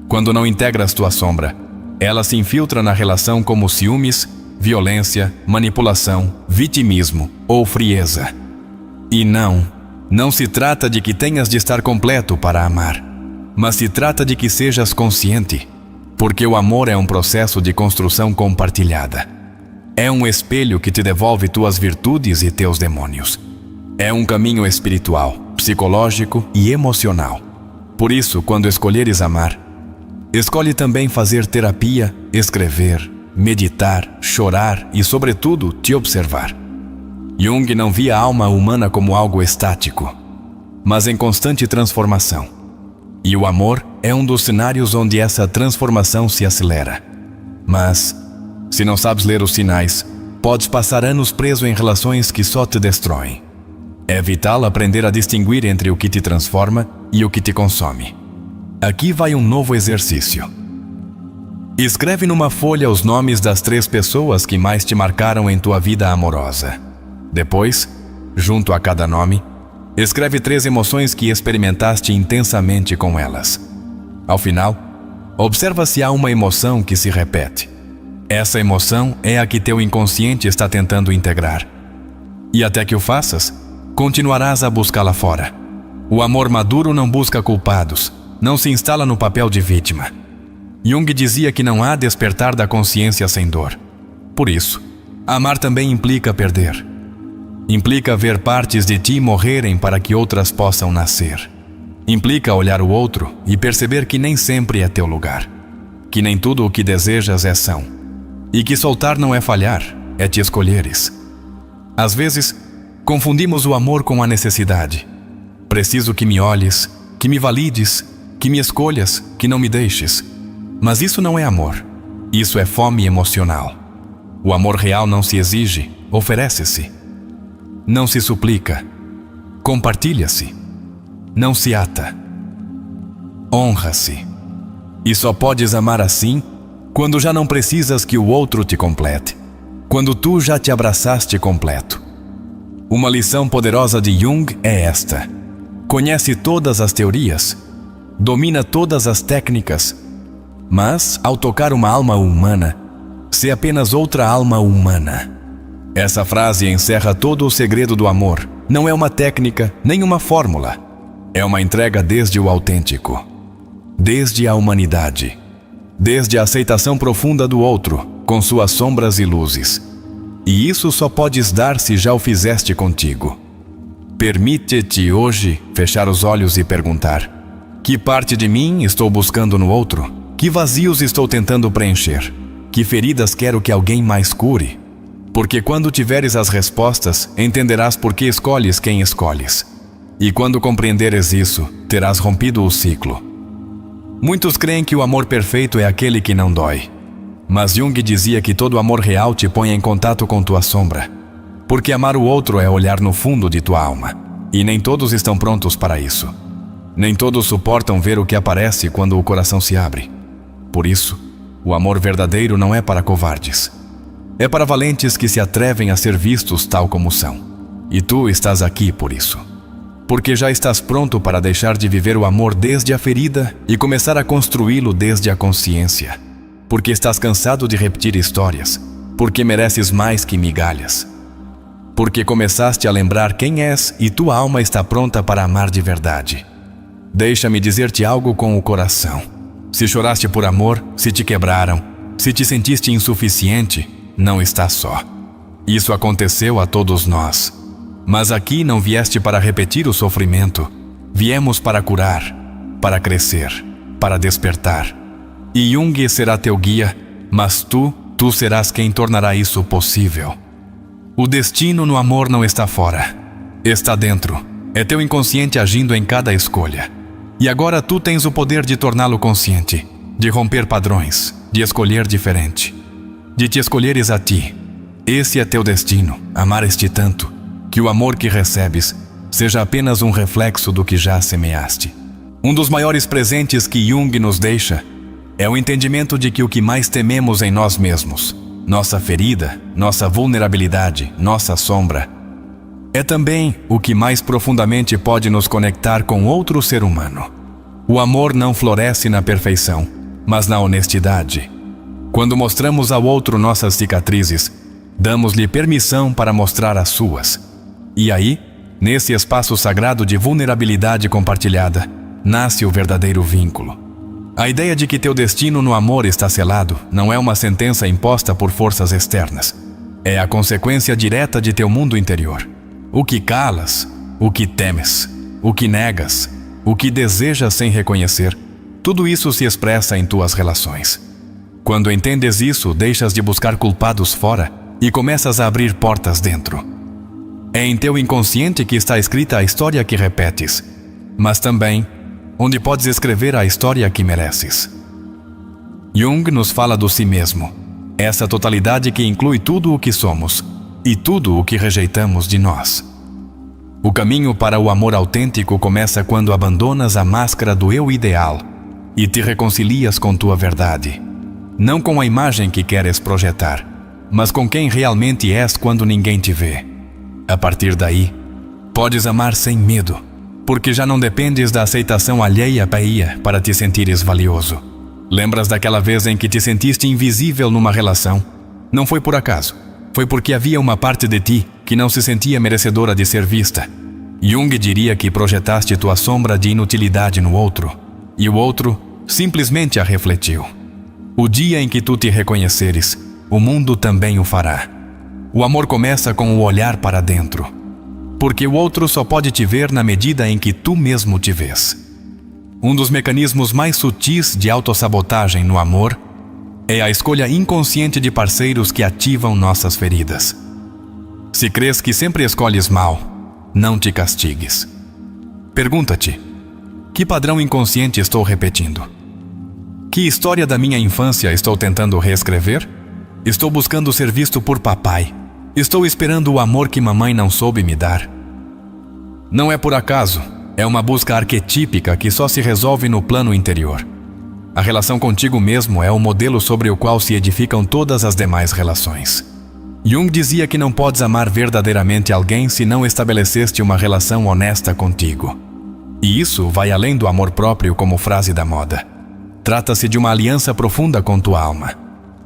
Quando não integras tua sombra, ela se infiltra na relação como ciúmes, violência, manipulação, vitimismo ou frieza. E não se trata de que tenhas de estar completo para amar, mas se trata de que sejas consciente, porque o amor é um processo de construção compartilhada. É um espelho que te devolve tuas virtudes e teus demônios. É um caminho espiritual, psicológico e emocional. Por isso, quando escolheres amar, escolhe também fazer terapia, escrever, meditar, chorar e, sobretudo, te observar. Jung não via a alma humana como algo estático, mas em constante transformação. E o amor é um dos cenários onde essa transformação se acelera. Mas, se não sabes ler os sinais, podes passar anos preso em relações que só te destroem. É vital aprender a distinguir entre o que te transforma e o que te consome. Aqui vai um novo exercício. Escreve numa folha os nomes das 3 pessoas que mais te marcaram em tua vida amorosa. Depois, junto a cada nome, escreve 3 emoções que experimentaste intensamente com elas. Ao final, observa se há uma emoção que se repete. Essa emoção é a que teu inconsciente está tentando integrar. E até que o faças, continuarás a buscá-la fora. O amor maduro não busca culpados, não se instala no papel de vítima. Jung dizia que não há despertar da consciência sem dor. Por isso, amar também implica perder. Implica ver partes de ti morrerem para que outras possam nascer. Implica olhar o outro e perceber que nem sempre é teu lugar. Que nem tudo o que desejas é são. E que soltar não é falhar, é te escolheres. Às vezes, confundimos o amor com a necessidade. Preciso que me olhes, que me valides, que me escolhas, que não me deixes. Mas isso não é amor. Isso é fome emocional. O amor real não se exige, oferece-se. Não se suplica. Compartilha-se. Não se ata. Honra-se. E só podes amar assim quando já não precisas que o outro te complete. Quando tu já te abraçaste completo. Uma lição poderosa de Jung é esta: conhece todas as teorias, domina todas as técnicas, mas, ao tocar uma alma humana, sê apenas outra alma humana. Essa frase encerra todo o segredo do amor. Não é uma técnica, nem uma fórmula. É uma entrega desde o autêntico, desde a humanidade, desde a aceitação profunda do outro, com suas sombras e luzes. E isso só podes dar se já o fizeste contigo. Permite-te hoje fechar os olhos e perguntar: que parte de mim estou buscando no outro? Que vazios estou tentando preencher? Que feridas quero que alguém mais cure? Porque quando tiveres as respostas, entenderás por que escolhes quem escolhes. E quando compreenderes isso, terás rompido o ciclo. Muitos creem que o amor perfeito é aquele que não dói. Mas Jung dizia que todo amor real te põe em contato com tua sombra. Porque amar o outro é olhar no fundo de tua alma. E nem todos estão prontos para isso. Nem todos suportam ver o que aparece quando o coração se abre. Por isso, o amor verdadeiro não é para covardes. É para valentes que se atrevem a ser vistos tal como são. E tu estás aqui por isso. Porque já estás pronto para deixar de viver o amor desde a ferida e começar a construí-lo desde a consciência. Porque estás cansado de repetir histórias. Porque mereces mais que migalhas. Porque começaste a lembrar quem és e tua alma está pronta para amar de verdade. Deixa-me dizer-te algo com o coração. Se choraste por amor, se te quebraram, se te sentiste insuficiente, não estás só. Isso aconteceu a todos nós. Mas aqui não vieste para repetir o sofrimento. Viemos para curar, para crescer, para despertar. E Jung será teu guia, mas tu serás quem tornará isso possível. O destino no amor não está fora. Está dentro. É teu inconsciente agindo em cada escolha. E agora tu tens o poder de torná-lo consciente, de romper padrões, de escolher diferente, de te escolheres a ti. Esse é teu destino, amar-te tanto, que o amor que recebes seja apenas um reflexo do que já semeaste. Um dos maiores presentes que Jung nos deixa é o entendimento de que o que mais tememos em nós mesmos, nossa ferida, nossa vulnerabilidade, nossa sombra, é também o que mais profundamente pode nos conectar com outro ser humano. O amor não floresce na perfeição, mas na honestidade. Quando mostramos ao outro nossas cicatrizes, damos-lhe permissão para mostrar as suas. E aí, nesse espaço sagrado de vulnerabilidade compartilhada, nasce o verdadeiro vínculo. A ideia de que teu destino no amor está selado não é uma sentença imposta por forças externas. É a consequência direta de teu mundo interior. O que calas, o que temes, o que negas, o que desejas sem reconhecer, tudo isso se expressa em tuas relações. Quando entendes isso, deixas de buscar culpados fora e começas a abrir portas dentro. É em teu inconsciente que está escrita a história que repetes, mas também onde podes escrever a história que mereces. Jung nos fala do si mesmo, essa totalidade que inclui tudo o que somos e tudo o que rejeitamos de nós. O caminho para o amor autêntico começa quando abandonas a máscara do eu ideal e te reconcilias com tua verdade. Não com a imagem que queres projetar, mas com quem realmente és quando ninguém te vê. A partir daí, podes amar sem medo, porque já não dependes da aceitação alheia para te sentires valioso. Lembras daquela vez em que te sentiste invisível numa relação? Não foi por acaso. Foi porque havia uma parte de ti que não se sentia merecedora de ser vista. Jung diria que projetaste tua sombra de inutilidade no outro, e o outro simplesmente a refletiu. O dia em que tu te reconheceres, o mundo também o fará. O amor começa com o olhar para dentro, porque o outro só pode te ver na medida em que tu mesmo te vês. Um dos mecanismos mais sutis de autossabotagem no amor é a escolha inconsciente de parceiros que ativam nossas feridas. Se crês que sempre escolhes mal, não te castigues. Pergunta-te: que padrão inconsciente estou repetindo? Que história da minha infância estou tentando reescrever? Estou buscando ser visto por papai. Estou esperando o amor que mamãe não soube me dar. Não é por acaso, é uma busca arquetípica que só se resolve no plano interior. A relação contigo mesmo é o modelo sobre o qual se edificam todas as demais relações. Jung dizia que não podes amar verdadeiramente alguém se não estabeleceste uma relação honesta contigo. E isso vai além do amor próprio como frase da moda. Trata-se de uma aliança profunda com tua alma,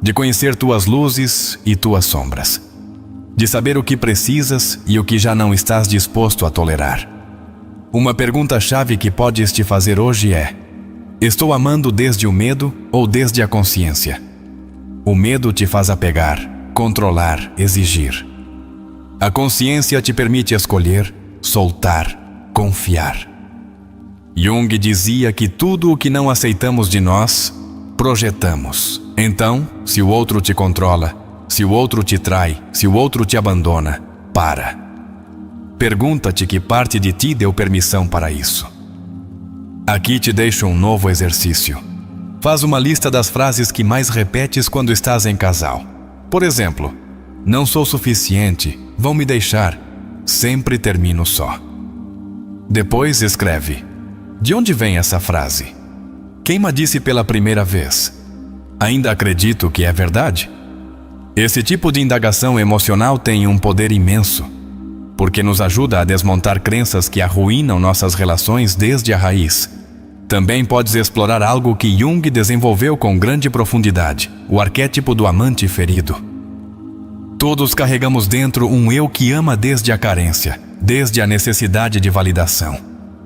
de conhecer tuas luzes e tuas sombras, de saber o que precisas e o que já não estás disposto a tolerar. Uma pergunta-chave que podes te fazer hoje é: estou amando desde o medo ou desde a consciência? O medo te faz apegar, controlar, exigir. A consciência te permite escolher, soltar, confiar. Jung dizia que tudo o que não aceitamos de nós, projetamos. Então, se o outro te controla, se o outro te trai, se o outro te abandona, para. Pergunta-te que parte de ti deu permissão para isso. Aqui te deixo um novo exercício. Faz uma lista das frases que mais repetes quando estás em casal. Por exemplo, não sou suficiente, vão me deixar, sempre termino só. Depois escreve: de onde vem essa frase? Quem me disse pela primeira vez? Ainda acredito que é verdade? Esse tipo de indagação emocional tem um poder imenso, porque nos ajuda a desmontar crenças que arruinam nossas relações desde a raiz. Também podes explorar algo que Jung desenvolveu com grande profundidade: o arquétipo do amante ferido. Todos carregamos dentro um eu que ama desde a carência, desde a necessidade de validação.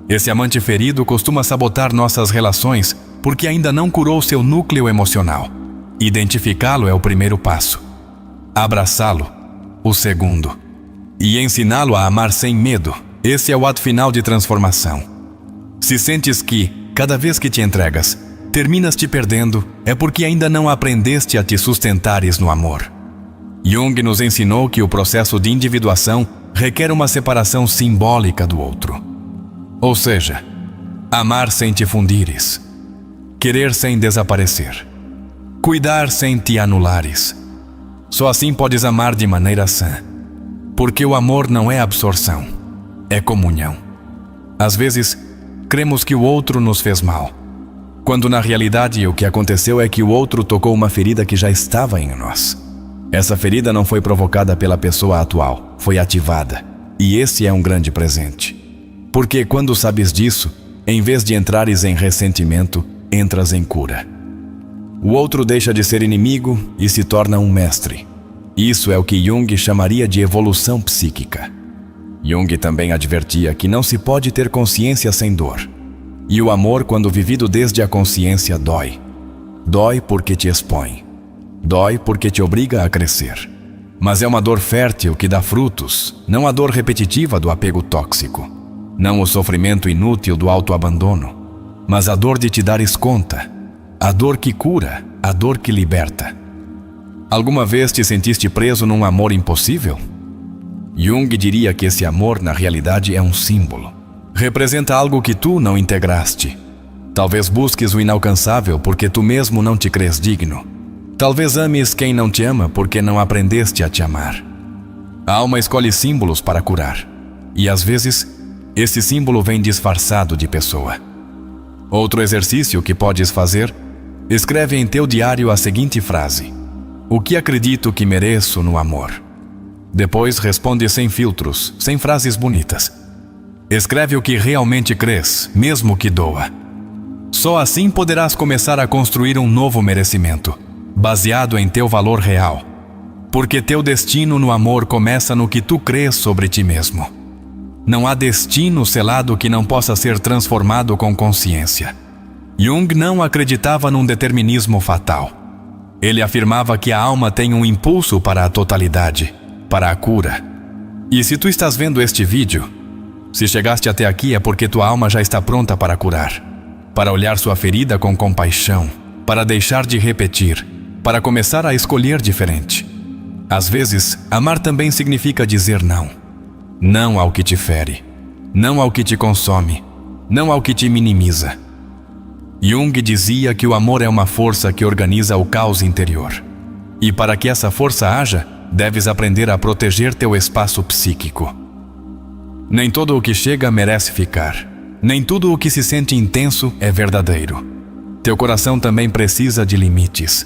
Esse amante ferido costuma sabotar nossas relações porque ainda não curou seu núcleo emocional. Identificá-lo é o primeiro passo. Abraçá-lo, o segundo. E ensiná-lo a amar sem medo, esse é o ato final de transformação. Se sentes que, cada vez que te entregas, terminas te perdendo, é porque ainda não aprendeste a te sustentares no amor. Jung nos ensinou que o processo de individuação requer uma separação simbólica do outro. Ou seja, amar sem te fundires, querer sem desaparecer, cuidar sem te anulares. Só assim podes amar de maneira sã, porque o amor não é absorção, é comunhão. Às vezes, cremos que o outro nos fez mal, quando na realidade o que aconteceu é que o outro tocou uma ferida que já estava em nós. Essa ferida não foi provocada pela pessoa atual, foi ativada, e esse é um grande presente. Porque quando sabes disso, em vez de entrares em ressentimento, entras em cura. O outro deixa de ser inimigo e se torna um mestre. Isso é o que Jung chamaria de evolução psíquica. Jung também advertia que não se pode ter consciência sem dor. E o amor, quando vivido desde a consciência, dói. Dói porque te expõe. Dói porque te obriga a crescer. Mas é uma dor fértil que dá frutos, não a dor repetitiva do apego tóxico, não o sofrimento inútil do autoabandono, mas a dor de te dares conta, a dor que cura, a dor que liberta. Alguma vez te sentiste preso num amor impossível? Jung diria que esse amor, na realidade, é um símbolo. Representa algo que tu não integraste. Talvez busques o inalcançável porque tu mesmo não te crês digno. Talvez ames quem não te ama porque não aprendeste a te amar. A alma escolhe símbolos para curar. E às vezes, esse símbolo vem disfarçado de pessoa. Outro exercício que podes fazer: escreve em teu diário a seguinte frase: o que acredito que mereço no amor? Depois responde sem filtros, sem frases bonitas. Escreve o que realmente crês, mesmo que doa. Só assim poderás começar a construir um novo merecimento, baseado em teu valor real. Porque teu destino no amor começa no que tu crês sobre ti mesmo. Não há destino selado que não possa ser transformado com consciência. Jung não acreditava num determinismo fatal. Ele afirmava que a alma tem um impulso para a totalidade, para a cura. E se tu estás vendo este vídeo, se chegaste até aqui é porque tua alma já está pronta para curar, para olhar sua ferida com compaixão, para deixar de repetir, para começar a escolher diferente. Às vezes, amar também significa dizer não. Não ao que te fere, não ao que te consome, não ao que te minimiza. Jung dizia que o amor é uma força que organiza o caos interior. E para que essa força haja, deves aprender a proteger teu espaço psíquico. Nem todo o que chega merece ficar. Nem tudo o que se sente intenso é verdadeiro. Teu coração também precisa de limites.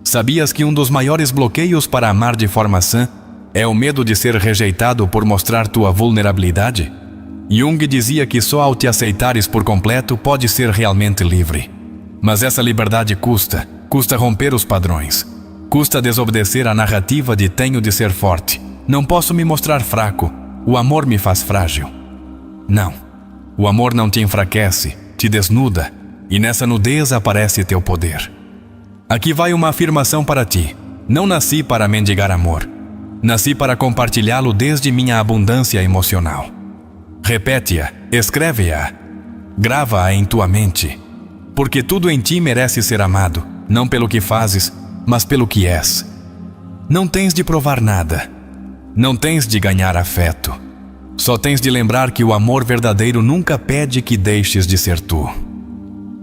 Sabias que um dos maiores bloqueios para amar de forma sã é o medo de ser rejeitado por mostrar tua vulnerabilidade? Jung dizia que só ao te aceitares por completo pode ser realmente livre. Mas essa liberdade custa romper os padrões. Custa desobedecer à narrativa de tenho de ser forte. Não posso me mostrar fraco. O amor me faz frágil. Não. O amor não te enfraquece, te desnuda, e nessa nudez aparece teu poder. Aqui vai uma afirmação para ti. Não nasci para mendigar amor. Nasci para compartilhá-lo desde minha abundância emocional. Repete-a, escreve-a, grava-a em tua mente. Porque tudo em ti merece ser amado, não pelo que fazes, mas pelo que és. Não tens de provar nada. Não tens de ganhar afeto. Só tens de lembrar que o amor verdadeiro nunca pede que deixes de ser tu.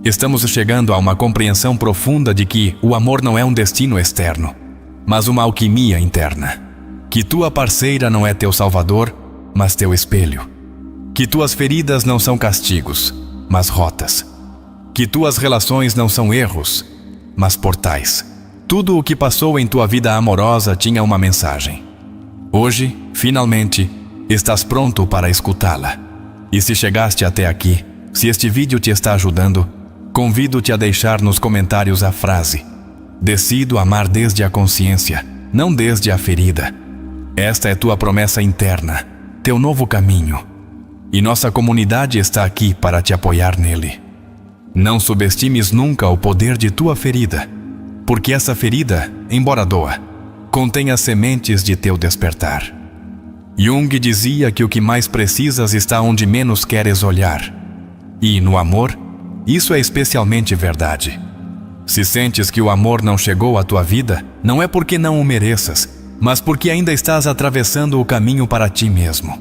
Estamos chegando a uma compreensão profunda de que o amor não é um destino externo, mas uma alquimia interna. Que tua parceira não é teu salvador, mas teu espelho. Que tuas feridas não são castigos, mas rotas. Que tuas relações não são erros, mas portais. Tudo o que passou em tua vida amorosa tinha uma mensagem. Hoje, finalmente, estás pronto para escutá-la. E se chegaste até aqui, se este vídeo te está ajudando, convido-te a deixar nos comentários a frase: decido amar desde a consciência, não desde a ferida. Esta é tua promessa interna, teu novo caminho. E nossa comunidade está aqui para te apoiar nele. Não subestimes nunca o poder de tua ferida, porque essa ferida, embora doa, contém as sementes de teu despertar. Jung dizia que o que mais precisas está onde menos queres olhar. E, no amor, isso é especialmente verdade. Se sentes que o amor não chegou à tua vida, não é porque não o mereças, mas porque ainda estás atravessando o caminho para ti mesmo.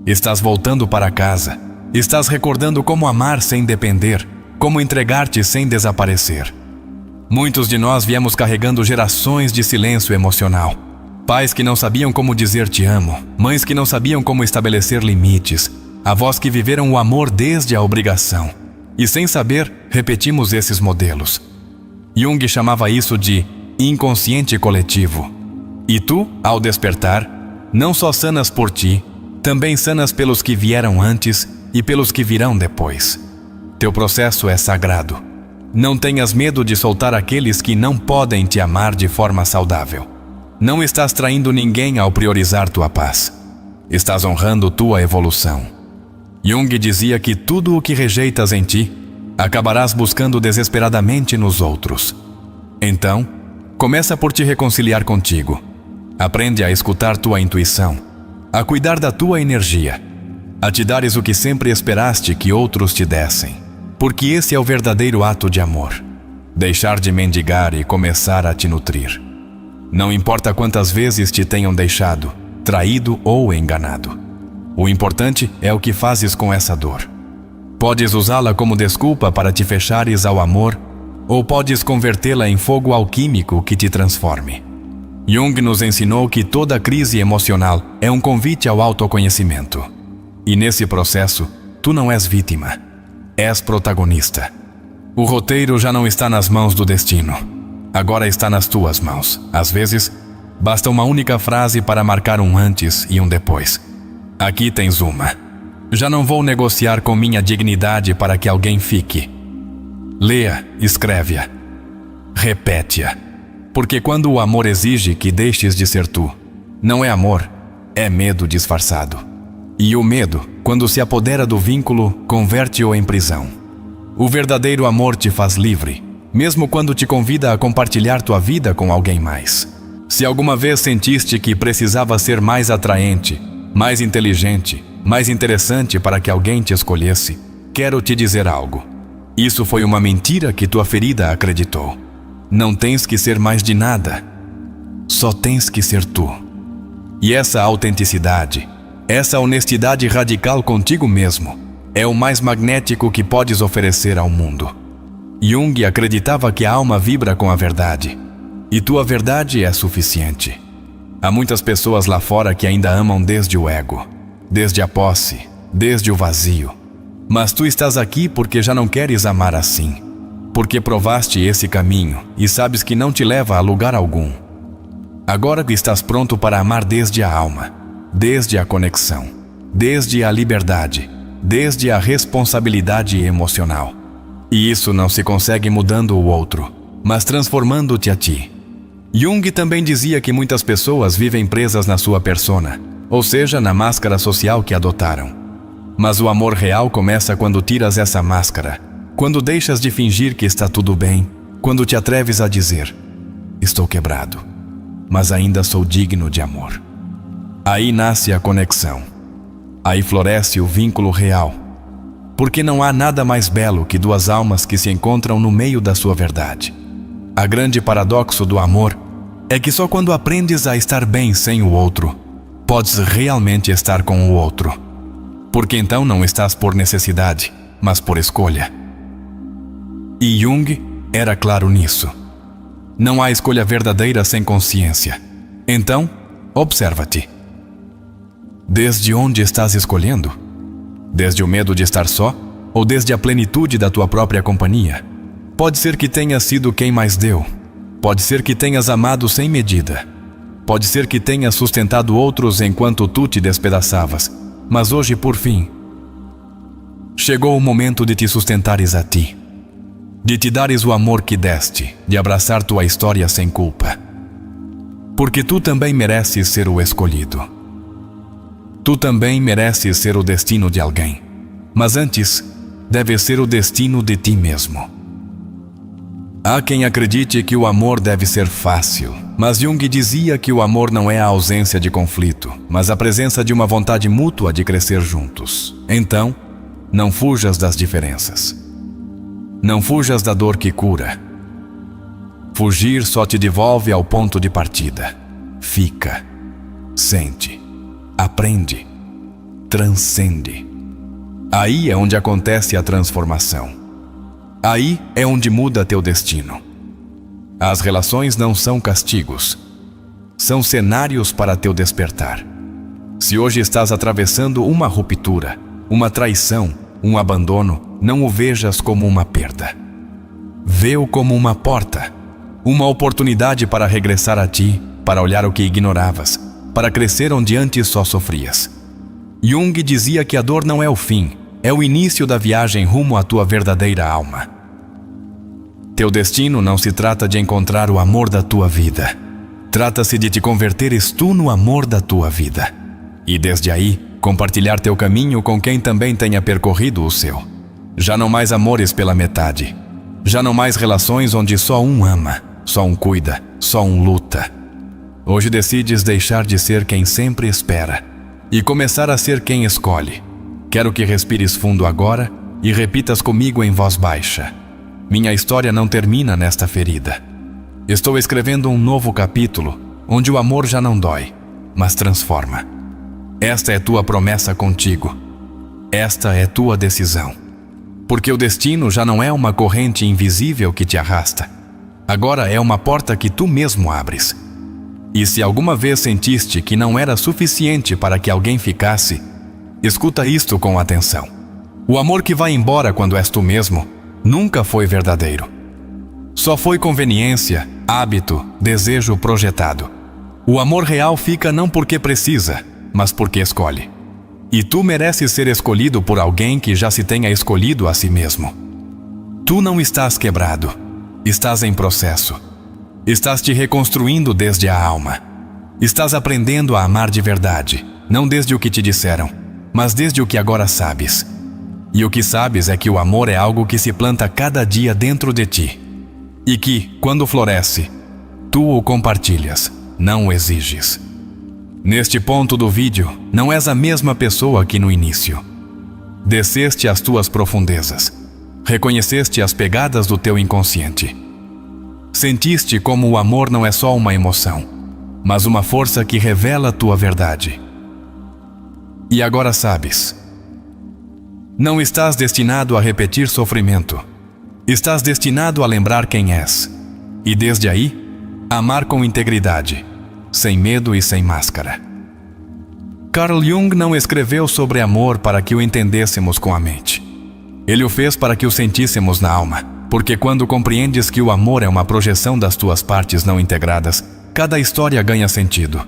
Estás voltando para casa, estás recordando como amar sem depender, como entregar-te sem desaparecer. Muitos de nós viemos carregando gerações de silêncio emocional. Pais que não sabiam como dizer te amo, mães que não sabiam como estabelecer limites, avós que viveram o amor desde a obrigação. E sem saber, repetimos esses modelos. Jung chamava isso de inconsciente coletivo. E tu, ao despertar, não só sanas por ti, também sanas pelos que vieram antes e pelos que virão depois. Teu processo é sagrado. Não tenhas medo de soltar aqueles que não podem te amar de forma saudável. Não estás traindo ninguém ao priorizar tua paz. Estás honrando tua evolução. Jung dizia que tudo o que rejeitas em ti, acabarás buscando desesperadamente nos outros. Então, começa por te reconciliar contigo. Aprende a escutar tua intuição, a cuidar da tua energia, a te dares o que sempre esperaste que outros te dessem, porque esse é o verdadeiro ato de amor. Deixar de mendigar e começar a te nutrir. Não importa quantas vezes te tenham deixado, traído ou enganado. O importante é o que fazes com essa dor. Podes usá-la como desculpa para te fechares ao amor, ou podes convertê-la em fogo alquímico que te transforme. Jung nos ensinou que toda crise emocional é um convite ao autoconhecimento. E nesse processo, tu não és vítima, és protagonista. O roteiro já não está nas mãos do destino. Agora está nas tuas mãos. Às vezes, basta uma única frase para marcar um antes e um depois. Aqui tens uma. Já não vou negociar com minha dignidade para que alguém fique. Leia, escreve-a. Repete-a. Porque quando o amor exige que deixes de ser tu, não é amor, é medo disfarçado. E o medo, quando se apodera do vínculo, converte-o em prisão. O verdadeiro amor te faz livre, mesmo quando te convida a compartilhar tua vida com alguém mais. Se alguma vez sentiste que precisava ser mais atraente, mais inteligente, mais interessante para que alguém te escolhesse, quero te dizer algo. Isso foi uma mentira que tua ferida acreditou. Não tens que ser mais de nada. Só tens que ser tu. E essa autenticidade, essa honestidade radical contigo mesmo, é o mais magnético que podes oferecer ao mundo. Jung acreditava que a alma vibra com a verdade. E tua verdade é suficiente. Há muitas pessoas lá fora que ainda amam desde o ego, desde a posse, desde o vazio. Mas tu estás aqui porque já não queres amar assim. Porque provaste esse caminho e sabes que não te leva a lugar algum. Agora que estás pronto para amar desde a alma, desde a conexão, desde a liberdade, desde a responsabilidade emocional. E isso não se consegue mudando o outro, mas transformando-te a ti. Jung também dizia que muitas pessoas vivem presas na sua persona, ou seja, na máscara social que adotaram. Mas o amor real começa quando tiras essa máscara, quando deixas de fingir que está tudo bem, quando te atreves a dizer: estou quebrado, mas ainda sou digno de amor. Aí nasce a conexão. Aí floresce o vínculo real. Porque não há nada mais belo que duas almas que se encontram no meio da sua verdade. A grande paradoxo do amor é que só quando aprendes a estar bem sem o outro, podes realmente estar com o outro. Porque então não estás por necessidade, mas por escolha. E Jung era claro nisso. Não há escolha verdadeira sem consciência. Então, observa-te. Desde onde estás escolhendo? Desde o medo de estar só? Ou desde a plenitude da tua própria companhia? Pode ser que tenhas sido quem mais deu. Pode ser que tenhas amado sem medida. Pode ser que tenhas sustentado outros enquanto tu te despedaçavas. Mas hoje, por fim, chegou o momento de te sustentares a ti. De te dares o amor que deste, de abraçar tua história sem culpa. Porque tu também mereces ser o escolhido. Tu também mereces ser o destino de alguém. Mas antes, deve ser o destino de ti mesmo. Há quem acredite que o amor deve ser fácil, mas Jung dizia que o amor não é a ausência de conflito, mas a presença de uma vontade mútua de crescer juntos. Então, não fujas das diferenças. Não fujas da dor que cura. Fugir só te devolve ao ponto de partida. Fica, sente, aprende, transcende. Aí é onde acontece a transformação. Aí é onde muda teu destino. As relações não são castigos. São cenários para teu despertar. Se hoje estás atravessando uma ruptura, uma traição, um abandono, não o vejas como uma perda. Vê-o como uma porta, uma oportunidade para regressar a ti, para olhar o que ignoravas, para crescer onde antes só sofrias. Jung dizia que a dor não é o fim, é o início da viagem rumo à tua verdadeira alma. Teu destino não se trata de encontrar o amor da tua vida. Trata-se de te converteres tu no amor da tua vida. E desde aí, compartilhar teu caminho com quem também tenha percorrido o seu. Já não mais amores pela metade. Já não mais relações onde só um ama, só um cuida, só um luta. Hoje decides deixar de ser quem sempre espera e começar a ser quem escolhe. Quero que respires fundo agora e repitas comigo em voz baixa. Minha história não termina nesta ferida. Estou escrevendo um novo capítulo, onde o amor já não dói, mas transforma. Esta é tua promessa contigo. Esta é tua decisão. Porque o destino já não é uma corrente invisível que te arrasta. Agora é uma porta que tu mesmo abres. E se alguma vez sentiste que não era suficiente para que alguém ficasse, escuta isto com atenção. O amor que vai embora quando és tu mesmo nunca foi verdadeiro. Só foi conveniência, hábito, desejo projetado. O amor real fica não porque precisa, mas porque escolhe. E tu mereces ser escolhido por alguém que já se tenha escolhido a si mesmo. Tu não estás quebrado. Estás em processo. Estás te reconstruindo desde a alma. Estás aprendendo a amar de verdade, não desde o que te disseram, mas desde o que agora sabes. E o que sabes é que o amor é algo que se planta cada dia dentro de ti. E que, quando floresce, tu o compartilhas, não o exiges. Neste ponto do vídeo, não és a mesma pessoa que no início. Desceste às tuas profundezas. Reconheceste as pegadas do teu inconsciente. Sentiste como o amor não é só uma emoção, mas uma força que revela a tua verdade. E agora sabes. Não estás destinado a repetir sofrimento. Estás destinado a lembrar quem és. E desde aí, amar com integridade, sem medo e sem máscara. Carl Jung não escreveu sobre amor para que o entendêssemos com a mente. Ele o fez para que o sentíssemos na alma, porque quando compreendes que o amor é uma projeção das tuas partes não integradas, cada história ganha sentido.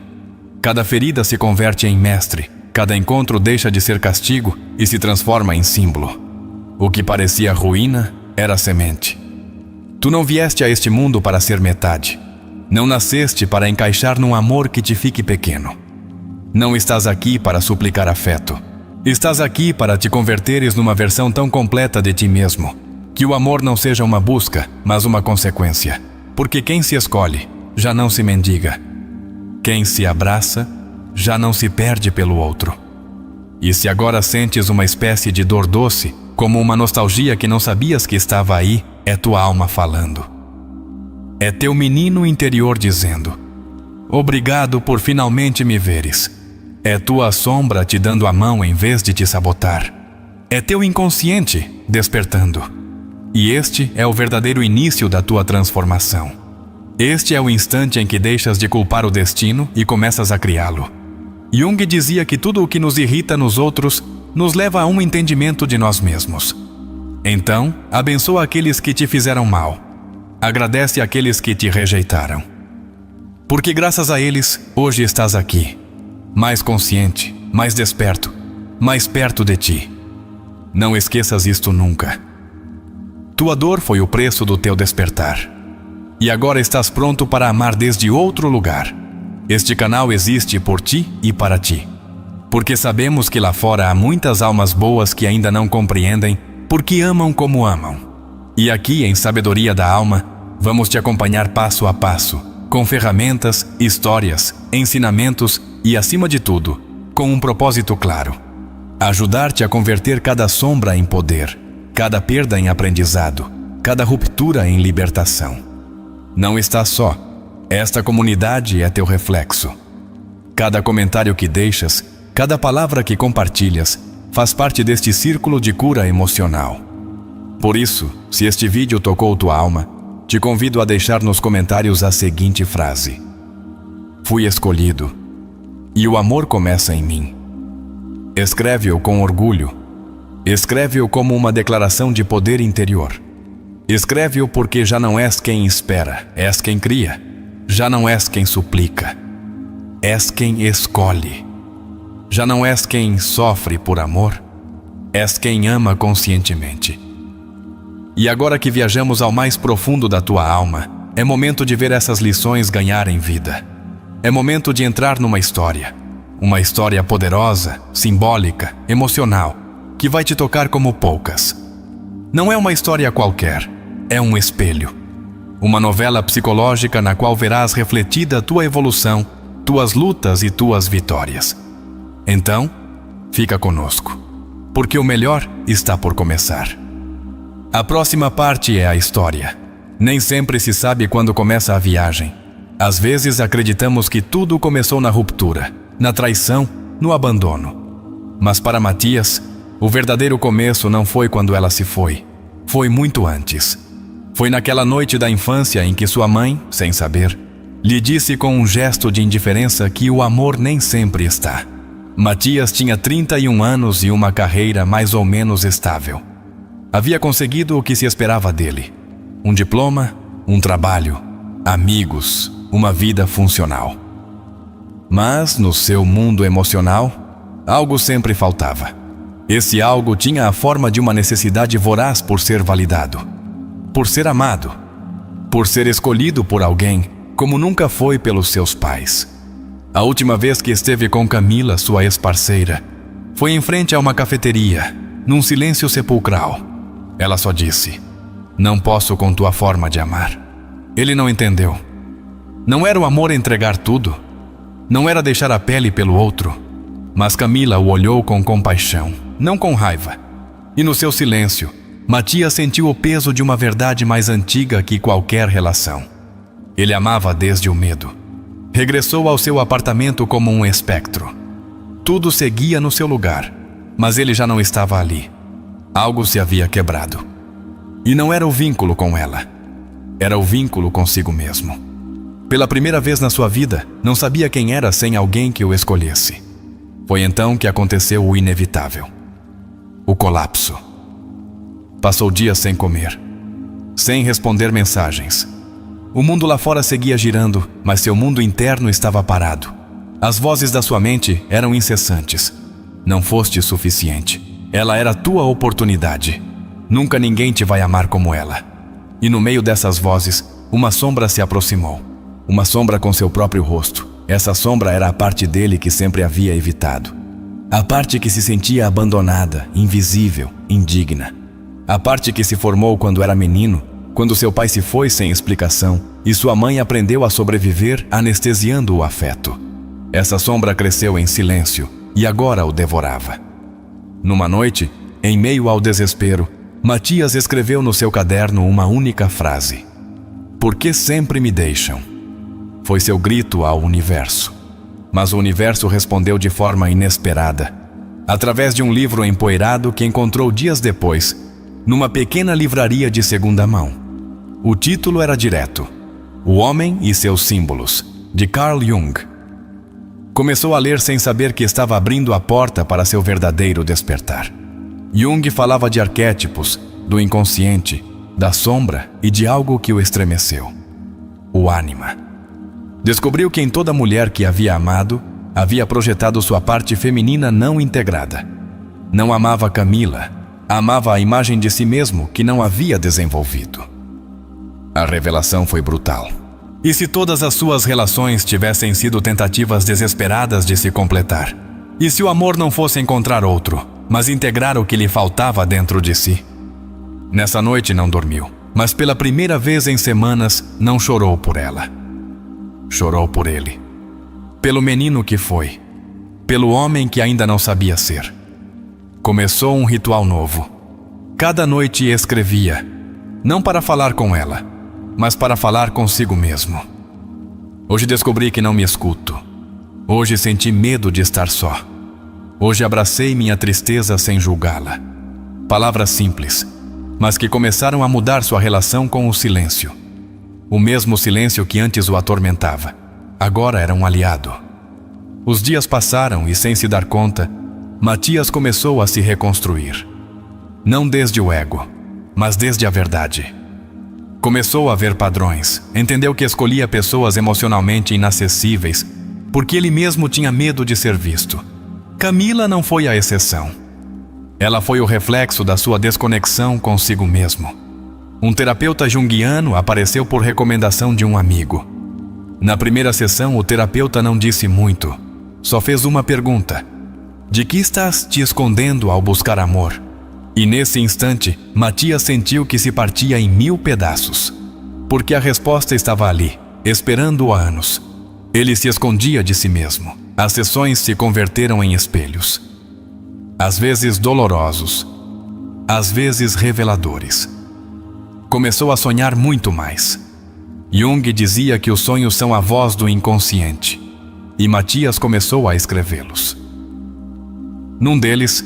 Cada ferida se converte em mestre, cada encontro deixa de ser castigo e se transforma em símbolo. O que parecia ruína era semente. Tu não vieste a este mundo para ser metade. Não nasceste para encaixar num amor que te fique pequeno. Não estás aqui para suplicar afeto. Estás aqui para te converteres numa versão tão completa de ti mesmo, que o amor não seja uma busca, mas uma consequência. Porque quem se escolhe, já não se mendiga. Quem se abraça, já não se perde pelo outro. E se agora sentes uma espécie de dor doce, como uma nostalgia que não sabias que estava aí, é tua alma falando. É teu menino interior dizendo: obrigado por finalmente me veres. É tua sombra te dando a mão em vez de te sabotar. É teu inconsciente despertando. E este é o verdadeiro início da tua transformação. Este é o instante em que deixas de culpar o destino e começas a criá-lo. Jung dizia que tudo o que nos irrita nos outros nos leva a um entendimento de nós mesmos. Então, abençoa aqueles que te fizeram mal. Agradece àqueles que te rejeitaram. Porque graças a eles, hoje estás aqui. Mais consciente, mais desperto, mais perto de ti. Não esqueças isto nunca. Tua dor foi o preço do teu despertar. E agora estás pronto para amar desde outro lugar. Este canal existe por ti e para ti. Porque sabemos que lá fora há muitas almas boas que ainda não compreendem porque amam como amam. E aqui, em Sabedoria da Alma, vamos te acompanhar passo a passo, com ferramentas, histórias, ensinamentos e, acima de tudo, com um propósito claro: ajudar-te a converter cada sombra em poder, cada perda em aprendizado, cada ruptura em libertação. Não estás só. Esta comunidade é teu reflexo. Cada comentário que deixas, cada palavra que compartilhas, faz parte deste círculo de cura emocional. Por isso, se este vídeo tocou tua alma, te convido a deixar nos comentários a seguinte frase: fui escolhido, e o amor começa em mim. Escreve-o com orgulho. Escreve-o como uma declaração de poder interior. Escreve-o porque já não és quem espera, és quem cria. Já não és quem suplica, és quem escolhe. Já não és quem sofre por amor, és quem ama conscientemente. E agora que viajamos ao mais profundo da tua alma, é momento de ver essas lições ganharem vida. É momento de entrar numa história. Uma história poderosa, simbólica, emocional, que vai te tocar como poucas. Não é uma história qualquer, é um espelho. Uma novela psicológica na qual verás refletida tua evolução, tuas lutas e tuas vitórias. Então, fica conosco, porque o melhor está por começar. A próxima parte é a história. Nem sempre se sabe quando começa a viagem. Às vezes acreditamos que tudo começou na ruptura, na traição, no abandono. Mas para Matias, o verdadeiro começo não foi quando ela se foi. Foi muito antes. Foi naquela noite da infância em que sua mãe, sem saber, lhe disse com um gesto de indiferença que o amor nem sempre está. Matias tinha 31 anos e uma carreira mais ou menos estável. Havia conseguido o que se esperava dele: um diploma, um trabalho, amigos, uma vida funcional. Mas, no seu mundo emocional, algo sempre faltava. Esse algo tinha a forma de uma necessidade voraz por ser validado, por ser amado, por ser escolhido por alguém como nunca foi pelos seus pais. A última vez que esteve com Camila, sua ex-parceira, foi em frente a uma cafeteria, num silêncio sepulcral. Ela só disse: "Não posso com tua forma de amar." Ele não entendeu. Não era o amor entregar tudo. Não era deixar a pele pelo outro. Mas Camila o olhou com compaixão, não com raiva. E no seu silêncio, Matias sentiu o peso de uma verdade mais antiga que qualquer relação. Ele amava desde o medo. Regressou ao seu apartamento como um espectro. Tudo seguia no seu lugar, mas ele já não estava ali. Algo se havia quebrado. E não era o vínculo com ela. Era o vínculo consigo mesmo. Pela primeira vez na sua vida, não sabia quem era sem alguém que o escolhesse. Foi então que aconteceu o inevitável. O colapso. Passou dias sem comer, sem responder mensagens. O mundo lá fora seguia girando, mas seu mundo interno estava parado. As vozes da sua mente eram incessantes. Não foste suficiente. Ela era tua oportunidade. Nunca ninguém te vai amar como ela. E no meio dessas vozes, uma sombra se aproximou. Uma sombra com seu próprio rosto. Essa sombra era a parte dele que sempre havia evitado. A parte que se sentia abandonada, invisível, indigna. A parte que se formou quando era menino, quando seu pai se foi sem explicação e sua mãe aprendeu a sobreviver anestesiando o afeto. Essa sombra cresceu em silêncio e agora o devorava. Numa noite, em meio ao desespero, Matias escreveu no seu caderno uma única frase: "Por que sempre me deixam?" Foi seu grito ao universo. Mas o universo respondeu de forma inesperada, através de um livro empoeirado que encontrou dias depois, numa pequena livraria de segunda mão. O título era direto: O Homem e Seus Símbolos, de Carl Jung. Começou a ler sem saber que estava abrindo a porta para seu verdadeiro despertar. Jung falava de arquétipos, do inconsciente, da sombra e de algo que o estremeceu: o ânima. Descobriu que em toda mulher que havia amado, havia projetado sua parte feminina não integrada. Não amava Camila, amava a imagem de si mesmo que não havia desenvolvido. A revelação foi brutal. E se todas as suas relações tivessem sido tentativas desesperadas de se completar? E se o amor não fosse encontrar outro, mas integrar o que lhe faltava dentro de si? Nessa noite não dormiu, mas pela primeira vez em semanas não chorou por ela. Chorou por ele. Pelo menino que foi. Pelo homem que ainda não sabia ser. Começou um ritual novo. Cada noite escrevia, não para falar com ela, mas para falar consigo mesmo. Hoje descobri que não me escuto. Hoje senti medo de estar só. Hoje abracei minha tristeza sem julgá-la. Palavras simples, mas que começaram a mudar sua relação com o silêncio. O mesmo silêncio que antes o atormentava, agora era um aliado. Os dias passaram e, sem se dar conta, Matias começou a se reconstruir. Não desde o ego, mas desde a verdade. Começou a ver padrões, entendeu que escolhia pessoas emocionalmente inacessíveis, porque ele mesmo tinha medo de ser visto. Camila não foi a exceção. Ela foi o reflexo da sua desconexão consigo mesmo. Um terapeuta junguiano apareceu por recomendação de um amigo. Na primeira sessão, o terapeuta não disse muito. Só fez uma pergunta: de que estás te escondendo ao buscar amor? E nesse instante, Matias sentiu que se partia em 1000 pedaços. porque a resposta estava ali, esperando-o há anos. Ele se escondia de si mesmo. As sessões se converteram em espelhos, às vezes dolorosos, às vezes reveladores. Começou a sonhar muito mais. Jung dizia que os sonhos são a voz do inconsciente, e Matias começou a escrevê-los. Num deles,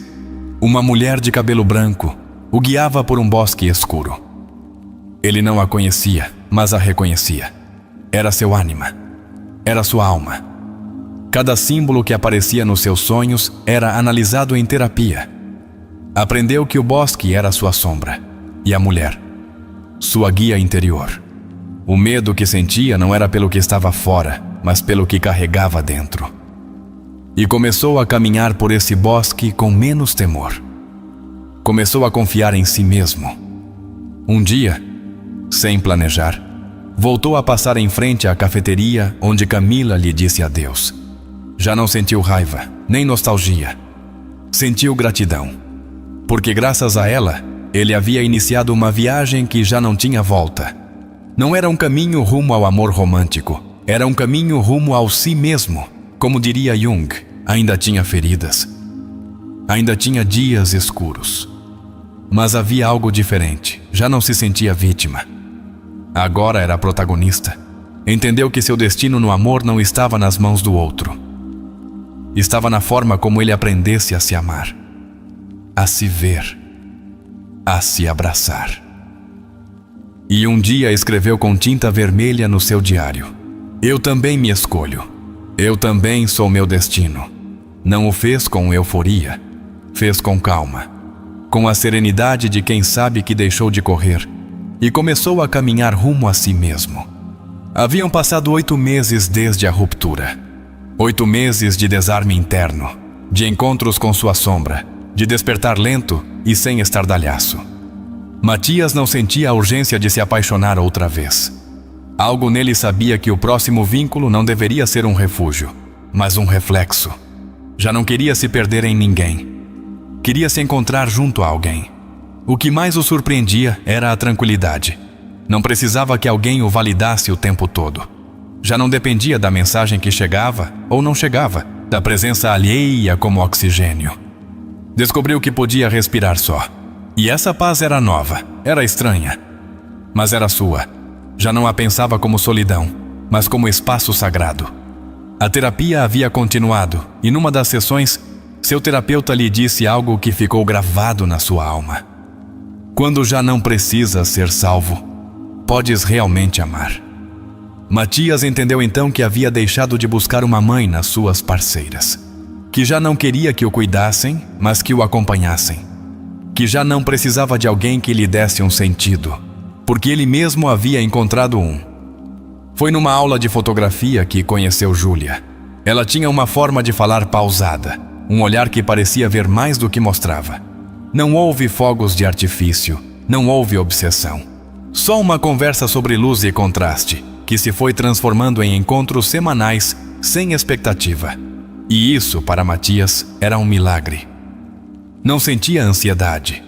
uma mulher de cabelo branco o guiava por um bosque escuro. Ele não a conhecia, mas a reconhecia. Era seu ânima, era sua alma. Cada símbolo que aparecia nos seus sonhos era analisado em terapia. Aprendeu que o bosque era sua sombra, e a mulher, sua guia interior. O medo que sentia não era pelo que estava fora, mas pelo que carregava dentro. E começou a caminhar por esse bosque com menos temor. Começou a confiar em si mesmo. Um dia, sem planejar, voltou a passar em frente à cafeteria onde Camila lhe disse adeus. Já não sentiu raiva, nem nostalgia. Sentiu gratidão, porque graças a ela, ele havia iniciado uma viagem que já não tinha volta. Não era um caminho rumo ao amor romântico, era um caminho rumo ao si mesmo. Como diria Jung, ainda tinha feridas, ainda tinha dias escuros. Mas havia algo diferente, já não se sentia vítima. Agora era protagonista. Entendeu que seu destino no amor não estava nas mãos do outro. Estava na forma como ele aprendesse a se amar, a se ver, a se abraçar. E um dia escreveu com tinta vermelha no seu diário: eu também me escolho. Eu também sou meu destino. Não o fez com euforia, fez com calma, com a serenidade de quem sabe que deixou de correr e começou a caminhar rumo a si mesmo. Haviam passado 8 meses desde a ruptura. 8 meses de desarme interno, de encontros com sua sombra, de despertar lento e sem estardalhaço. Matias não sentia a urgência de se apaixonar outra vez. Algo nele sabia que o próximo vínculo não deveria ser um refúgio, mas um reflexo. Já não queria se perder em ninguém. Queria se encontrar junto a alguém. O que mais o surpreendia era a tranquilidade. Não precisava que alguém o validasse o tempo todo. Já não dependia da mensagem que chegava ou não chegava, da presença alheia como oxigênio. Descobriu que podia respirar só. E essa paz era nova, era estranha, mas era sua. Já não a pensava como solidão, mas como espaço sagrado. A terapia havia continuado, e numa das sessões, seu terapeuta lhe disse algo que ficou gravado na sua alma. Quando já não precisas ser salvo, podes realmente amar. Matias entendeu então que havia deixado de buscar uma mãe nas suas parceiras, que já não queria que o cuidassem, mas que o acompanhassem, que já não precisava de alguém que lhe desse um sentido, porque ele mesmo havia encontrado um. Foi numa aula de fotografia que conheceu Júlia. Ela tinha uma forma de falar pausada, um olhar que parecia ver mais do que mostrava. Não houve fogos de artifício, não houve obsessão. Só uma conversa sobre luz e contraste, que se foi transformando em encontros semanais, sem expectativa. E isso, para Matias, era um milagre. Não sentia ansiedade,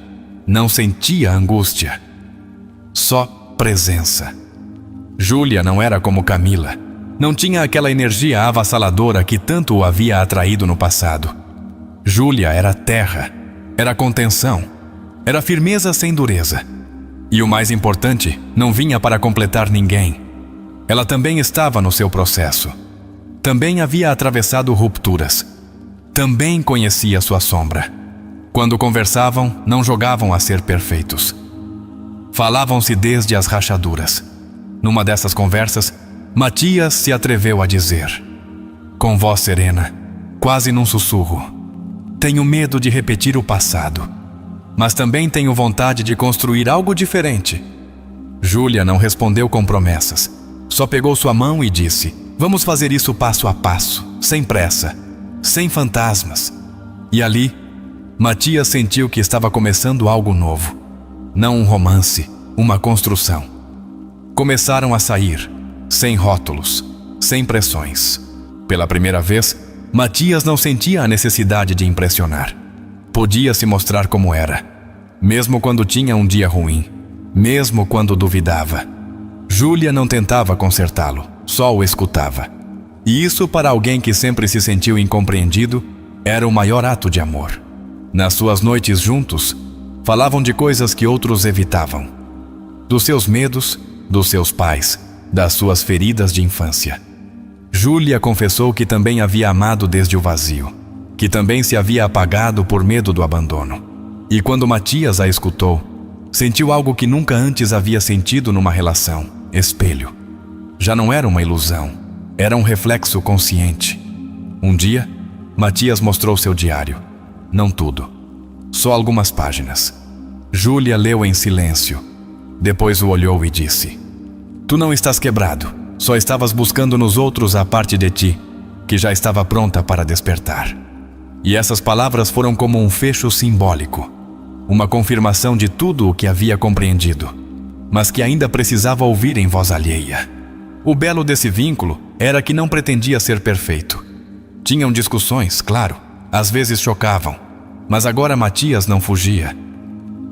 não sentia angústia, só presença. Júlia não era como Camila, não tinha aquela energia avassaladora que tanto o havia atraído no passado. Júlia era terra, era contenção, era firmeza sem dureza. E o mais importante, não vinha para completar ninguém. Ela também estava no seu processo. Também havia atravessado rupturas. Também conhecia sua sombra. Quando conversavam, não jogavam a ser perfeitos. Falavam-se desde as rachaduras. Numa dessas conversas, Matias se atreveu a dizer, com voz serena, quase num sussurro: tenho medo de repetir o passado, mas também tenho vontade de construir algo diferente. Júlia não respondeu com promessas. Só pegou sua mão e disse: vamos fazer isso passo a passo, sem pressa, sem fantasmas. E ali, Matias sentiu que estava começando algo novo. Não um romance, uma construção. Começaram a sair, sem rótulos, sem pressões. Pela primeira vez, Matias não sentia a necessidade de impressionar. Podia se mostrar como era, mesmo quando tinha um dia ruim, mesmo quando duvidava. Júlia não tentava consertá-lo, só o escutava. E isso, para alguém que sempre se sentiu incompreendido, era o maior ato de amor. Nas suas noites juntos, falavam de coisas que outros evitavam. Dos seus medos, dos seus pais, das suas feridas de infância. Júlia confessou que também havia amado desde o vazio, que também se havia apagado por medo do abandono. E quando Matias a escutou, sentiu algo que nunca antes havia sentido numa relação: espelho. Já não era uma ilusão, era um reflexo consciente. Um dia, Matias mostrou seu diário. Não tudo, só algumas páginas. Júlia leu em silêncio. Depois o olhou e disse: Tu não estás quebrado, só estavas buscando nos outros a parte de ti, que já estava pronta para despertar. E essas palavras foram como um fecho simbólico, uma confirmação de tudo o que havia compreendido, mas que ainda precisava ouvir em voz alheia. O belo desse vínculo era que não pretendia ser perfeito. Tinham discussões, claro, às vezes chocavam, mas agora Matias não fugia,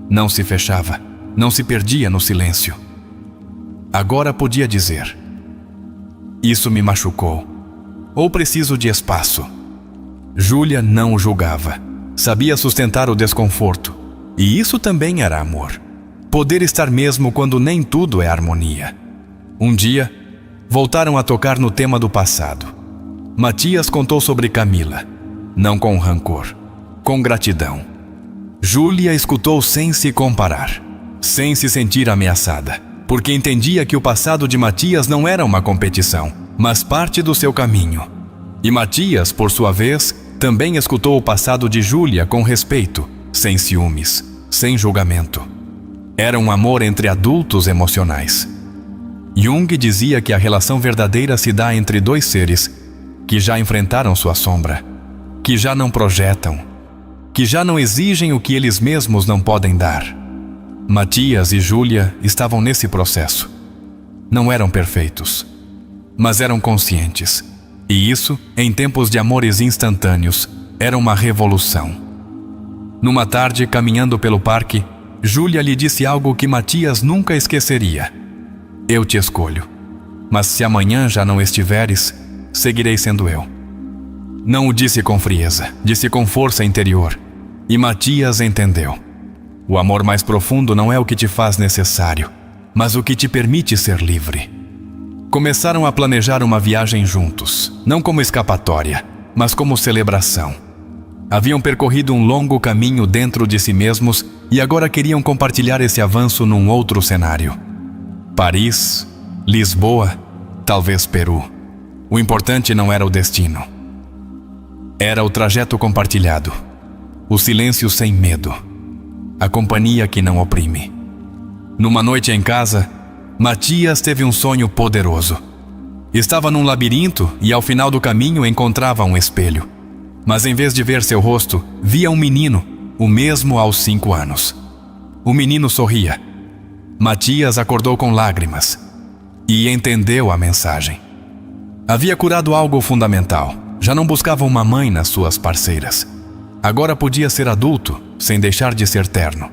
não se fechava, não se perdia no silêncio. Agora podia dizer: Isso me machucou, ou preciso de espaço. Júlia não o julgava, sabia sustentar o desconforto, e isso também era amor. Poder estar mesmo quando nem tudo é harmonia. Um dia, voltaram a tocar no tema do passado. Matias contou sobre Camila, não com rancor, com gratidão. Júlia escutou sem se comparar, sem se sentir ameaçada, porque entendia que o passado de Matias não era uma competição, mas parte do seu caminho. E Matias, por sua vez, também escutou o passado de Júlia com respeito, sem ciúmes, sem julgamento. Era um amor entre adultos emocionais. Jung dizia que a relação verdadeira se dá entre dois seres que já enfrentaram sua sombra, que já não projetam, que já não exigem o que eles mesmos não podem dar. Matias e Júlia estavam nesse processo. Não eram perfeitos, mas eram conscientes. E isso, em tempos de amores instantâneos, era uma revolução. Numa tarde, caminhando pelo parque, Júlia lhe disse algo que Matias nunca esqueceria: Eu te escolho, mas se amanhã já não estiveres, seguirei sendo eu. Não o disse com frieza, disse com força interior. E Matias entendeu. O amor mais profundo não é o que te faz necessário, mas o que te permite ser livre. Começaram a planejar uma viagem juntos, não como escapatória, mas como celebração. Haviam percorrido um longo caminho dentro de si mesmos e agora queriam compartilhar esse avanço num outro cenário. Paris, Lisboa, talvez Peru. O importante não era o destino. Era o trajeto compartilhado, o silêncio sem medo, a companhia que não oprime. Numa noite em casa, Matias teve um sonho poderoso. Estava num labirinto e ao final do caminho encontrava um espelho. Mas em vez de ver seu rosto, via um menino, o mesmo aos 5 anos. O menino sorria. Matias acordou com lágrimas e entendeu a mensagem. Havia curado algo fundamental. Já não buscava uma mãe nas suas parceiras. Agora podia ser adulto, sem deixar de ser terno.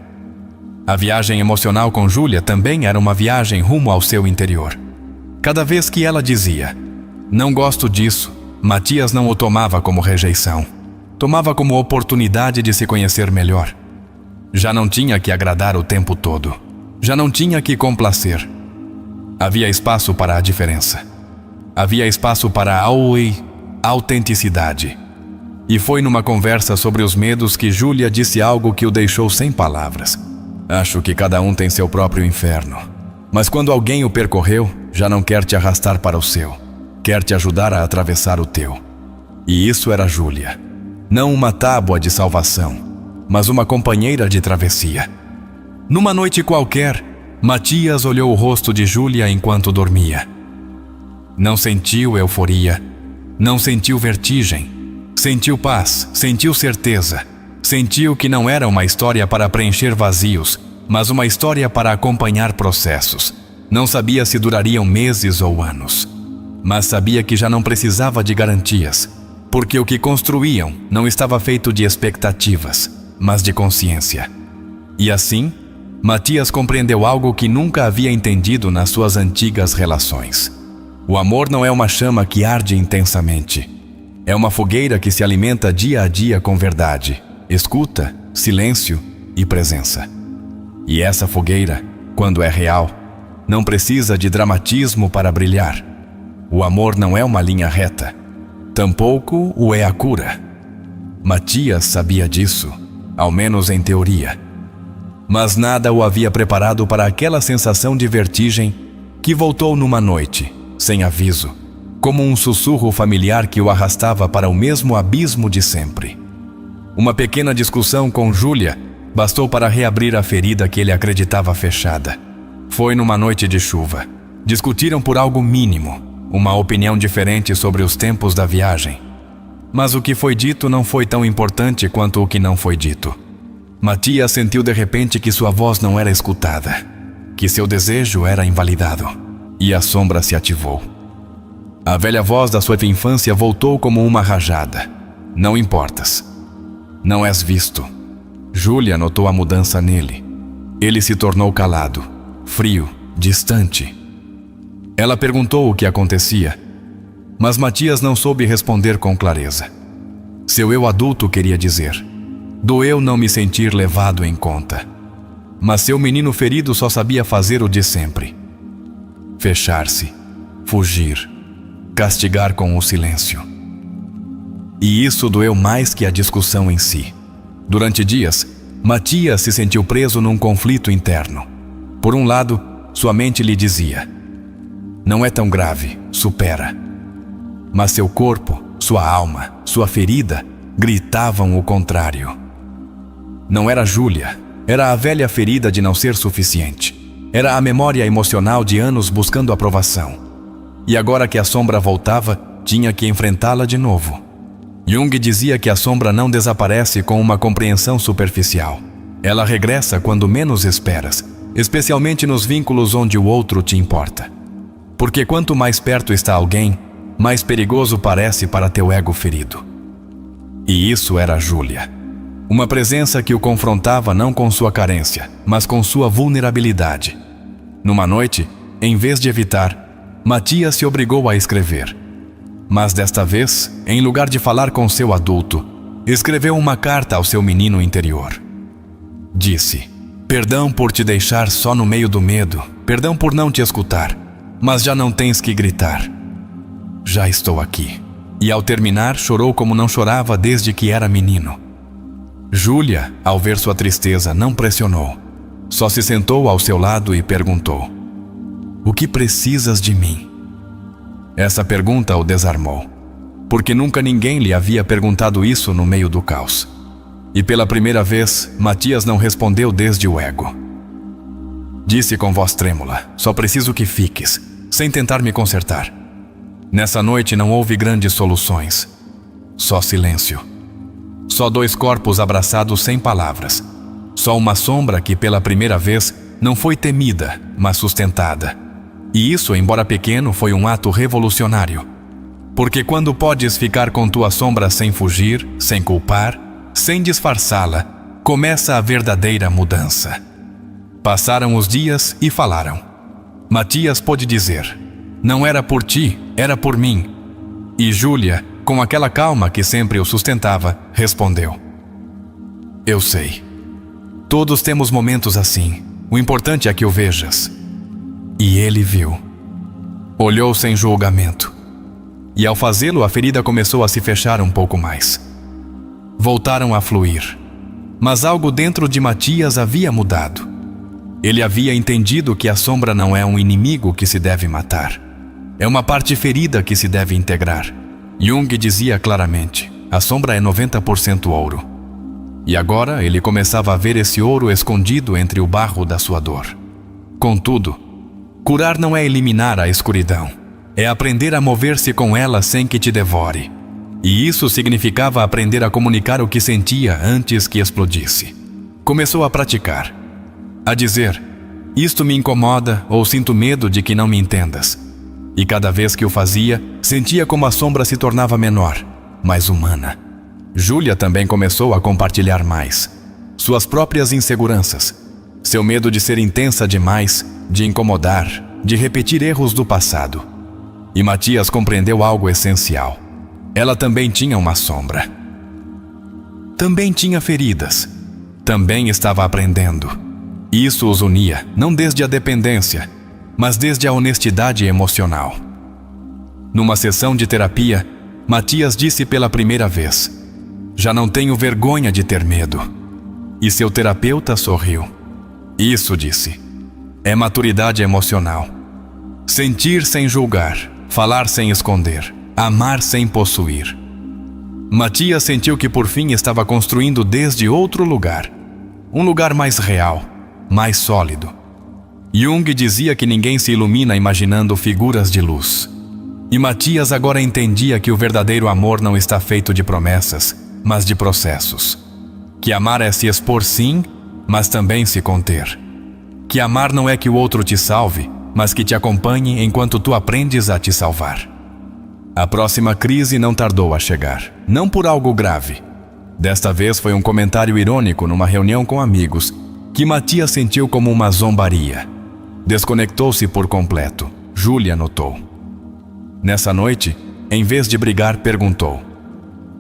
A viagem emocional com Júlia também era uma viagem rumo ao seu interior. Cada vez que ela dizia: Não gosto disso, Matias não o tomava como rejeição. Tomava como oportunidade de se conhecer melhor. Já não tinha que agradar o tempo todo. Já não tinha que complacer. Havia espaço para a diferença. Havia espaço para a autenticidade. E foi numa conversa sobre os medos que Júlia disse algo que o deixou sem palavras. Acho que cada um tem seu próprio inferno. Mas quando alguém o percorreu, já não quer te arrastar para o seu. Quer te ajudar a atravessar o teu. E isso era Júlia. Não uma tábua de salvação, mas uma companheira de travessia. Numa noite qualquer, Matias olhou o rosto de Júlia enquanto dormia. Não sentiu euforia, não sentiu vertigem. Sentiu paz, sentiu certeza. Sentiu que não era uma história para preencher vazios, mas uma história para acompanhar processos. Não sabia se durariam meses ou anos, mas sabia que já não precisava de garantias, porque o que construíam não estava feito de expectativas, mas de consciência. E assim, Matias compreendeu algo que nunca havia entendido nas suas antigas relações. O amor não é uma chama que arde intensamente. É uma fogueira que se alimenta dia a dia com verdade, escuta, silêncio e presença. E essa fogueira, quando é real, não precisa de dramatismo para brilhar. O amor não é uma linha reta. Tampouco o é a cura. Matias sabia disso, ao menos em teoria. Mas nada o havia preparado para aquela sensação de vertigem que voltou numa noite, sem aviso, como um sussurro familiar que o arrastava para o mesmo abismo de sempre. Uma pequena discussão com Júlia bastou para reabrir a ferida que ele acreditava fechada. Foi numa noite de chuva. Discutiram por algo mínimo, uma opinião diferente sobre os tempos da viagem. Mas o que foi dito não foi tão importante quanto o que não foi dito. Matias sentiu de repente que sua voz não era escutada, que seu desejo era invalidado, e a sombra se ativou. A velha voz da sua infância voltou como uma rajada. Não importas. Não és visto. Júlia notou a mudança nele. Ele se tornou calado, frio, distante. Ela perguntou o que acontecia, mas Matias não soube responder com clareza. Seu eu adulto queria dizer: doeu não me sentir levado em conta. Mas seu menino ferido só sabia fazer o de sempre: fechar-se, fugir, castigar com o silêncio. E isso doeu mais que a discussão em si. Durante dias, Matias se sentiu preso num conflito interno. Por um lado, sua mente lhe dizia: não é tão grave, supera. Mas seu corpo, sua alma, sua ferida gritavam o contrário. Não era Júlia, era a velha ferida de não ser suficiente. Era a memória emocional de anos buscando aprovação. E agora que a sombra voltava, tinha que enfrentá-la de novo. Jung dizia que a sombra não desaparece com uma compreensão superficial. Ela regressa quando menos esperas, especialmente nos vínculos onde o outro te importa. Porque quanto mais perto está alguém, mais perigoso parece para teu ego ferido. E isso era Júlia. Uma presença que o confrontava não com sua carência, mas com sua vulnerabilidade. Numa noite, em vez de evitar, Matias se obrigou a escrever. Mas desta vez, em lugar de falar com seu adulto, escreveu uma carta ao seu menino interior. Disse: perdão por te deixar só no meio do medo, perdão por não te escutar, mas já não tens que gritar. Já estou aqui. E ao terminar, chorou como não chorava desde que era menino. Júlia, ao ver sua tristeza, não pressionou. Só se sentou ao seu lado e perguntou: o que precisas de mim? Essa pergunta o desarmou, porque nunca ninguém lhe havia perguntado isso no meio do caos. E pela primeira vez, Matias não respondeu desde o ego. Disse com voz trêmula: só preciso que fiques, sem tentar me consertar. Nessa noite não houve grandes soluções, só silêncio. Só dois corpos abraçados sem palavras. Só uma sombra que pela primeira vez não foi temida, mas sustentada. E isso, embora pequeno, foi um ato revolucionário. Porque quando podes ficar com tua sombra sem fugir, sem culpar, sem disfarçá-la, começa a verdadeira mudança. Passaram os dias e falaram. Matias pôde dizer: não era por ti, era por mim. E Júlia, com aquela calma que sempre o sustentava, respondeu: eu sei. Todos temos momentos assim. O importante é que o vejas. E ele viu. Olhou sem julgamento. E ao fazê-lo, a ferida começou a se fechar um pouco mais. Voltaram a fluir. Mas algo dentro de Matias havia mudado. Ele havia entendido que a sombra não é um inimigo que se deve matar. É uma parte ferida que se deve integrar. Jung dizia claramente: a sombra é 90% ouro. E agora ele começava a ver esse ouro escondido entre o barro da sua dor. Contudo, curar não é eliminar a escuridão. É aprender a mover-se com ela sem que te devore. E isso significava aprender a comunicar o que sentia antes que explodisse. Começou a praticar. A dizer: isto me incomoda ou sinto medo de que não me entendas. E cada vez que o fazia, sentia como a sombra se tornava menor, mais humana. Júlia também começou a compartilhar mais. Suas próprias inseguranças. Seu medo de ser intensa demais, de incomodar, de repetir erros do passado. E Matias compreendeu algo essencial. Ela também tinha uma sombra. Também tinha feridas. Também estava aprendendo. Isso os unia, não desde a dependência, mas desde a honestidade emocional. Numa sessão de terapia, Matias disse pela primeira vez: "Já não tenho vergonha de ter medo." E seu terapeuta sorriu. "Isso", disse, "é maturidade emocional. Sentir sem julgar, falar sem esconder, amar sem possuir." Matias sentiu que por fim estava construindo desde outro lugar. Um lugar mais real, mais sólido. Jung dizia que ninguém se ilumina imaginando figuras de luz. E Matias agora entendia que o verdadeiro amor não está feito de promessas, mas de processos. Que amar é se expor sim, mas também se conter. Que amar não é que o outro te salve, mas que te acompanhe enquanto tu aprendes a te salvar. A próxima crise não tardou a chegar, não por algo grave. Desta vez foi um comentário irônico numa reunião com amigos, que Matias sentiu como uma zombaria. Desconectou-se por completo. Júlia notou. Nessa noite, em vez de brigar, perguntou: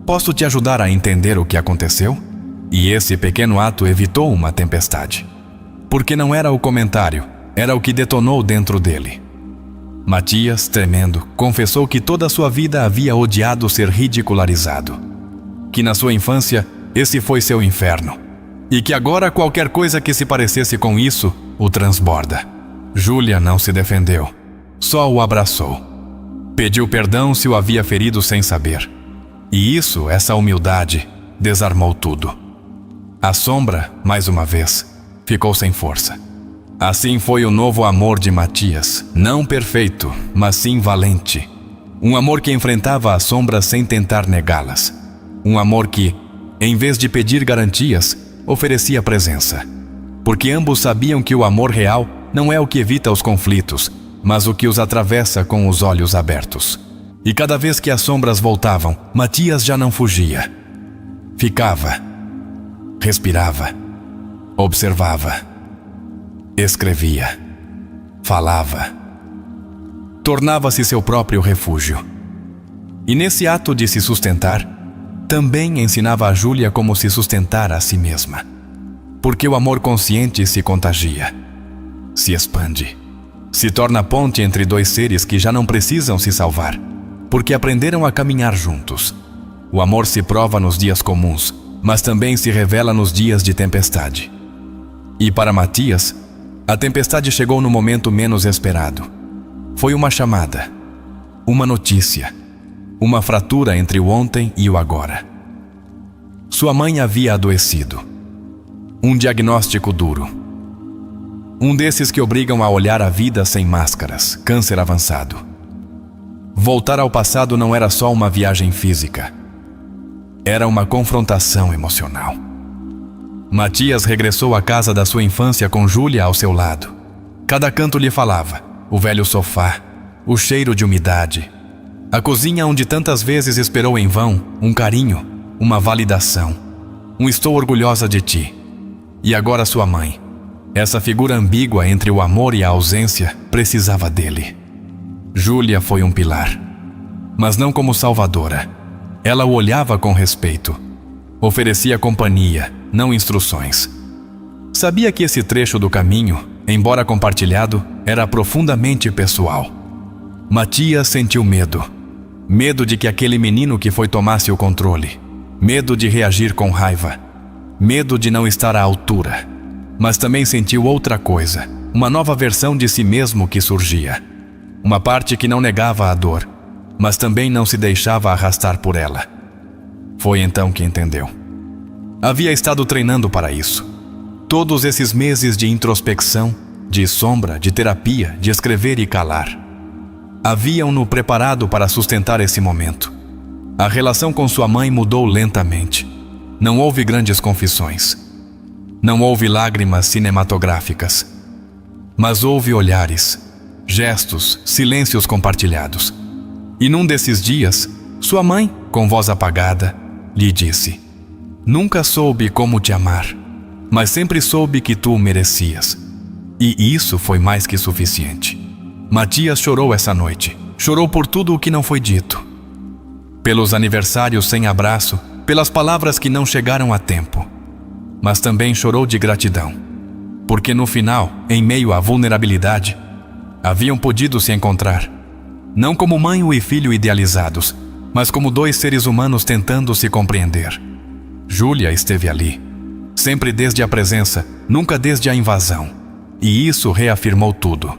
"Posso te ajudar a entender o que aconteceu?" E esse pequeno ato evitou uma tempestade. Porque não era o comentário, era o que detonou dentro dele. Matias, tremendo, confessou que toda a sua vida havia odiado ser ridicularizado. Que na sua infância, esse foi seu inferno. E que agora qualquer coisa que se parecesse com isso, o transborda. Júlia não se defendeu, só o abraçou. Pediu perdão se o havia ferido sem saber. E isso, essa humildade, desarmou tudo. A sombra, mais uma vez, ficou sem força. Assim foi o novo amor de Matias, não perfeito, mas sim valente. Um amor que enfrentava as sombras sem tentar negá-las. Um amor que, em vez de pedir garantias, oferecia presença. Porque ambos sabiam que o amor real não é o que evita os conflitos, mas o que os atravessa com os olhos abertos. E cada vez que as sombras voltavam, Matias já não fugia. Ficava, respirava, observava, escrevia, falava. Tornava-se seu próprio refúgio. E nesse ato de se sustentar, também ensinava a Júlia como se sustentar a si mesma. Porque o amor consciente se contagia, se expande, se torna ponte entre dois seres que já não precisam se salvar, porque aprenderam a caminhar juntos. O amor se prova nos dias comuns, mas também se revela nos dias de tempestade. E para Matias, a tempestade chegou no momento menos esperado. Foi uma chamada, uma notícia, uma fratura entre o ontem e o agora. Sua mãe havia adoecido. Um diagnóstico duro. Um desses que obrigam a olhar a vida sem máscaras, câncer avançado. Voltar ao passado não era só uma viagem física. Era uma confrontação emocional. Matias regressou à casa da sua infância com Júlia ao seu lado. Cada canto lhe falava: o velho sofá, o cheiro de umidade, a cozinha onde tantas vezes esperou em vão um carinho, uma validação, um "estou orgulhosa de ti". E agora sua mãe, essa figura ambígua entre o amor e a ausência, precisava dele. Júlia foi um pilar, mas não como salvadora. Ela o olhava com respeito. Oferecia companhia, não instruções. Sabia que esse trecho do caminho, embora compartilhado, era profundamente pessoal. Matias sentiu medo. Medo de que aquele menino que foi tomasse o controle. Medo de reagir com raiva. Medo de não estar à altura. Mas também sentiu outra coisa, uma nova versão de si mesmo que surgia. Uma parte que não negava a dor, mas também não se deixava arrastar por ela. Foi então que entendeu. Havia estado treinando para isso. Todos esses meses de introspecção, de sombra, de terapia, de escrever e calar. Haviam-no preparado para sustentar esse momento. A relação com sua mãe mudou lentamente. Não houve grandes confissões. Não houve lágrimas cinematográficas. Mas houve olhares, gestos, silêncios compartilhados. E num desses dias, sua mãe, com voz apagada, lhe disse: "Nunca soube como te amar. mas sempre soube que tu o merecias. E isso foi mais que suficiente. Matias chorou essa noite. Chorou por tudo o que não foi dito. Pelos aniversários sem abraço, pelas palavras que não chegaram a tempo. Mas também chorou de gratidão. Porque no final, em meio à vulnerabilidade, haviam podido se encontrar. Não como mãe e filho idealizados, mas como dois seres humanos tentando se compreender. Júlia esteve ali. Sempre desde a presença, nunca desde a invasão. E isso reafirmou tudo.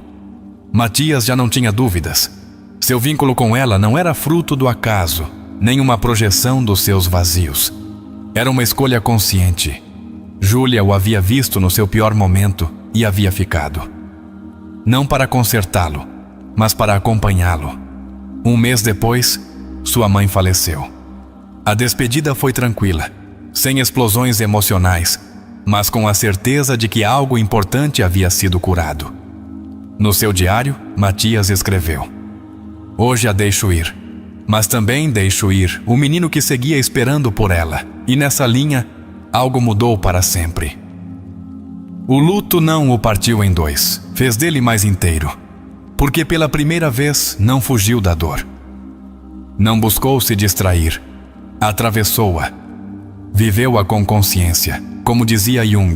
Matias já não tinha dúvidas. Seu vínculo com ela não era fruto do acaso, nem uma projeção dos seus vazios. Era uma escolha consciente. Júlia o havia visto no seu pior momento e havia ficado. Não para consertá-lo, mas para acompanhá-lo. Um mês depois, sua mãe faleceu. A despedida foi tranquila, sem explosões emocionais, mas com a certeza de que algo importante havia sido curado. No seu diário, Matias escreveu: "Hoje a deixo ir, mas também deixo ir o menino que seguia esperando por ela, e nessa linha, algo mudou para sempre." O luto não o partiu em dois, fez dele mais inteiro, porque pela primeira vez não fugiu da dor. Não buscou se distrair, atravessou-a, viveu-a com consciência, como dizia Jung.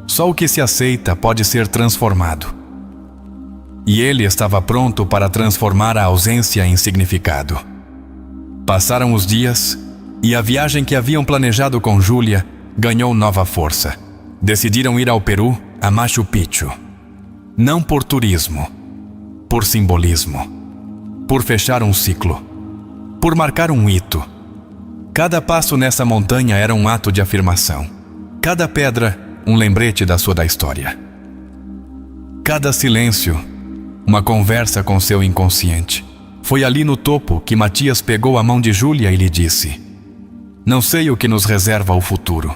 Só o que se aceita pode ser transformado. E ele estava pronto para transformar a ausência em significado. Passaram os dias e a viagem que haviam planejado com Júlia ganhou nova força. Decidiram ir ao Peru, a Machu Picchu. Não por turismo, por simbolismo. Por fechar um ciclo. Por marcar um hito. Cada passo nessa montanha era um ato de afirmação. Cada pedra, um lembrete da sua história. Cada silêncio, uma conversa com seu inconsciente. Foi ali no topo que Matias pegou a mão de Júlia e lhe disse: "Não sei o que nos reserva o futuro,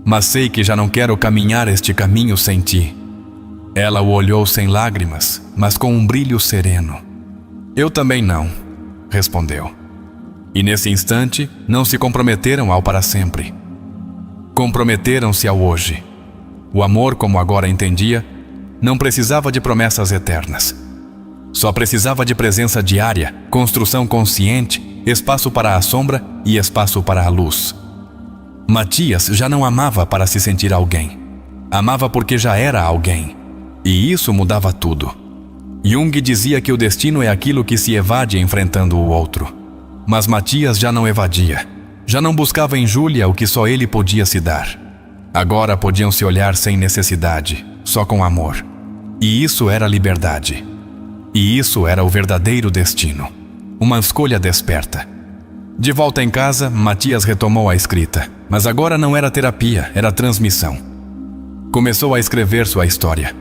mas sei que já não quero caminhar este caminho sem ti." Ela o olhou sem lágrimas, mas com um brilho sereno. "Eu também não", respondeu. E nesse instante, não se comprometeram ao para sempre. Comprometeram-se ao hoje. O amor, como agora entendia, não precisava de promessas eternas. Só precisava de presença diária, construção consciente, espaço para a sombra e espaço para a luz. Matias já não amava para se sentir alguém. Amava porque já era alguém. E isso mudava tudo. Jung dizia que o destino é aquilo que se evade enfrentando o outro. Mas Matias já não evadia. Já não buscava em Júlia o que só ele podia se dar. Agora podiam se olhar sem necessidade, só com amor. E isso era liberdade. E isso era o verdadeiro destino. Uma escolha desperta. De volta em casa, Matias retomou a escrita. Mas agora não era terapia, era transmissão. Começou a escrever sua história.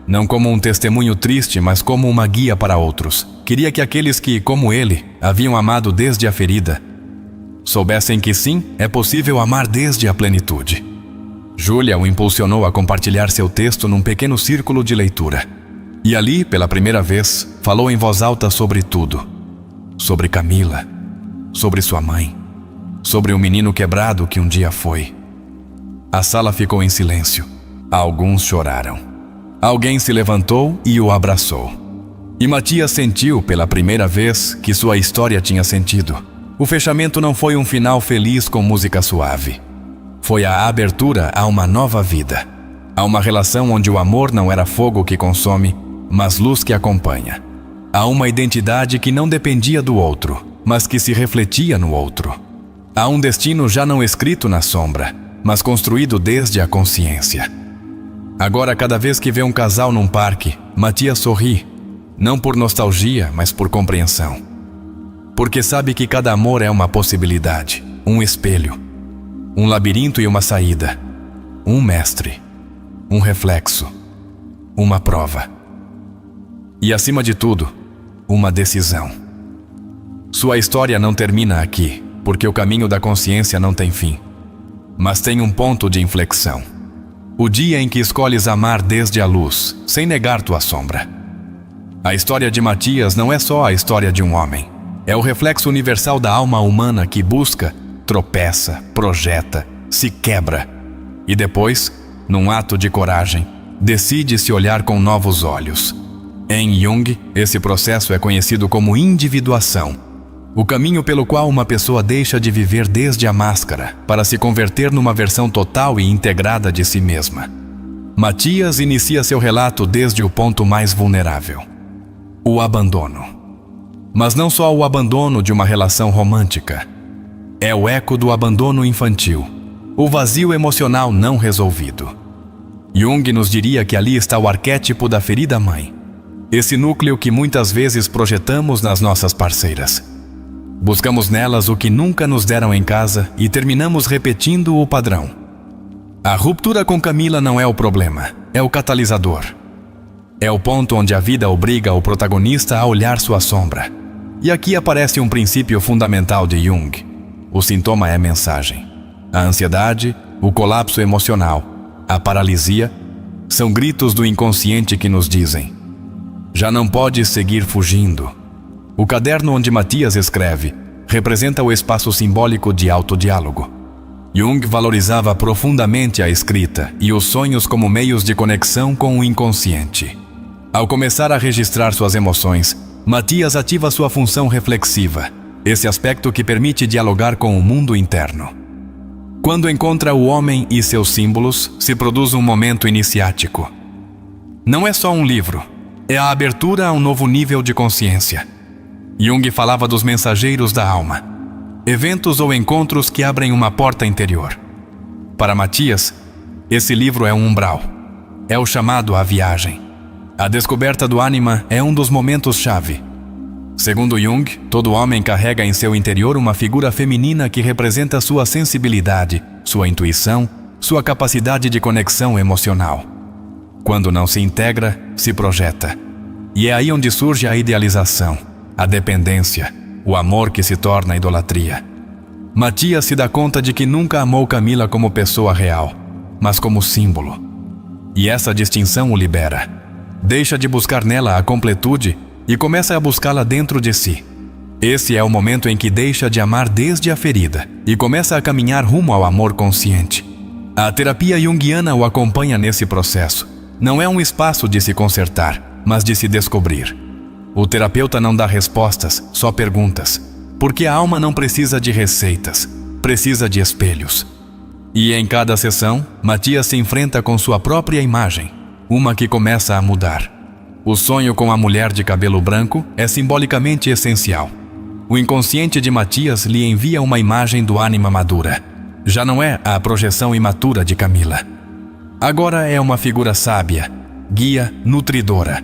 Não como um testemunho triste, mas como uma guia para outros. Queria que aqueles que, como ele, haviam amado desde a ferida, soubessem que sim, é possível amar desde a plenitude. Júlia o impulsionou a compartilhar seu texto num pequeno círculo de leitura. E ali, pela primeira vez, falou em voz alta sobre tudo. Sobre Camila, sobre sua mãe, sobre o menino quebrado que um dia foi. A sala ficou em silêncio. Alguns choraram. Alguém se levantou e o abraçou. E Matias sentiu pela primeira vez que sua história tinha sentido. O fechamento não foi um final feliz com música suave. Foi a abertura a uma nova vida. A uma relação onde o amor não era fogo que consome, mas luz que acompanha. A uma identidade que não dependia do outro, mas que se refletia no outro. A um destino já não escrito na sombra, mas construído desde a consciência. Agora, cada vez que vê um casal num parque, Matias sorri, não por nostalgia, mas por compreensão. Porque sabe que cada amor é uma possibilidade, um espelho, um labirinto e uma saída, um mestre, um reflexo, uma prova. E, acima de tudo, uma decisão. Sua história não termina aqui, porque o caminho da consciência não tem fim, mas tem um ponto de inflexão. O dia em que escolhes amar desde a luz, sem negar tua sombra. A história de Matias não é só a história de um homem. É o reflexo universal da alma humana que busca, tropeça, projeta, se quebra, e depois, num ato de coragem, decide se olhar com novos olhos. Em Jung, esse processo é conhecido como individuação, o caminho pelo qual uma pessoa deixa de viver desde a máscara para se converter numa versão total e integrada de si mesma. Matias inicia seu relato desde o ponto mais vulnerável: o abandono. Mas não só o abandono de uma relação romântica. É o eco do abandono infantil, o vazio emocional não resolvido. Jung nos diria que ali está o arquétipo da ferida mãe, esse núcleo que muitas vezes projetamos nas nossas parceiras. Buscamos nelas o que nunca nos deram em casa e terminamos repetindo o padrão. A ruptura com Camila não é o problema, é o catalisador. É o ponto onde a vida obriga o protagonista a olhar sua sombra. E aqui aparece um princípio fundamental de Jung. O sintoma é mensagem. A ansiedade, o colapso emocional, a paralisia, são gritos do inconsciente que nos dizem: já não pode seguir fugindo. O caderno onde Matias escreve representa o espaço simbólico de autodiálogo. Jung valorizava profundamente a escrita e os sonhos como meios de conexão com o inconsciente. Ao começar a registrar suas emoções, Matias ativa sua função reflexiva, esse aspecto que permite dialogar com o mundo interno. Quando encontra o homem e seus símbolos, se produz um momento iniciático. Não é só um livro, é a abertura a um novo nível de consciência. Jung falava dos mensageiros da alma, eventos ou encontros que abrem uma porta interior. Para Matias, esse livro é um umbral, é o chamado à viagem. A descoberta do ânima é um dos momentos-chave. Segundo Jung, todo homem carrega em seu interior uma figura feminina que representa sua sensibilidade, sua intuição, sua capacidade de conexão emocional. Quando não se integra, se projeta. E é aí onde surge a idealização, a dependência, o amor que se torna idolatria. Matias se dá conta de que nunca amou Camila como pessoa real, mas como símbolo. E essa distinção o libera. Deixa de buscar nela a completude e começa a buscá-la dentro de si. Esse é o momento em que deixa de amar desde a ferida e começa a caminhar rumo ao amor consciente. A terapia junguiana o acompanha nesse processo. Não é um espaço de se consertar, mas de se descobrir. O terapeuta não dá respostas, só perguntas, porque a alma não precisa de receitas, precisa de espelhos. E em cada sessão, Matias se enfrenta com sua própria imagem, uma que começa a mudar. O sonho com a mulher de cabelo branco é simbolicamente essencial. O inconsciente de Matias lhe envia uma imagem do ânima madura. Já não é a projeção imatura de Camila. Agora é uma figura sábia, guia, nutridora.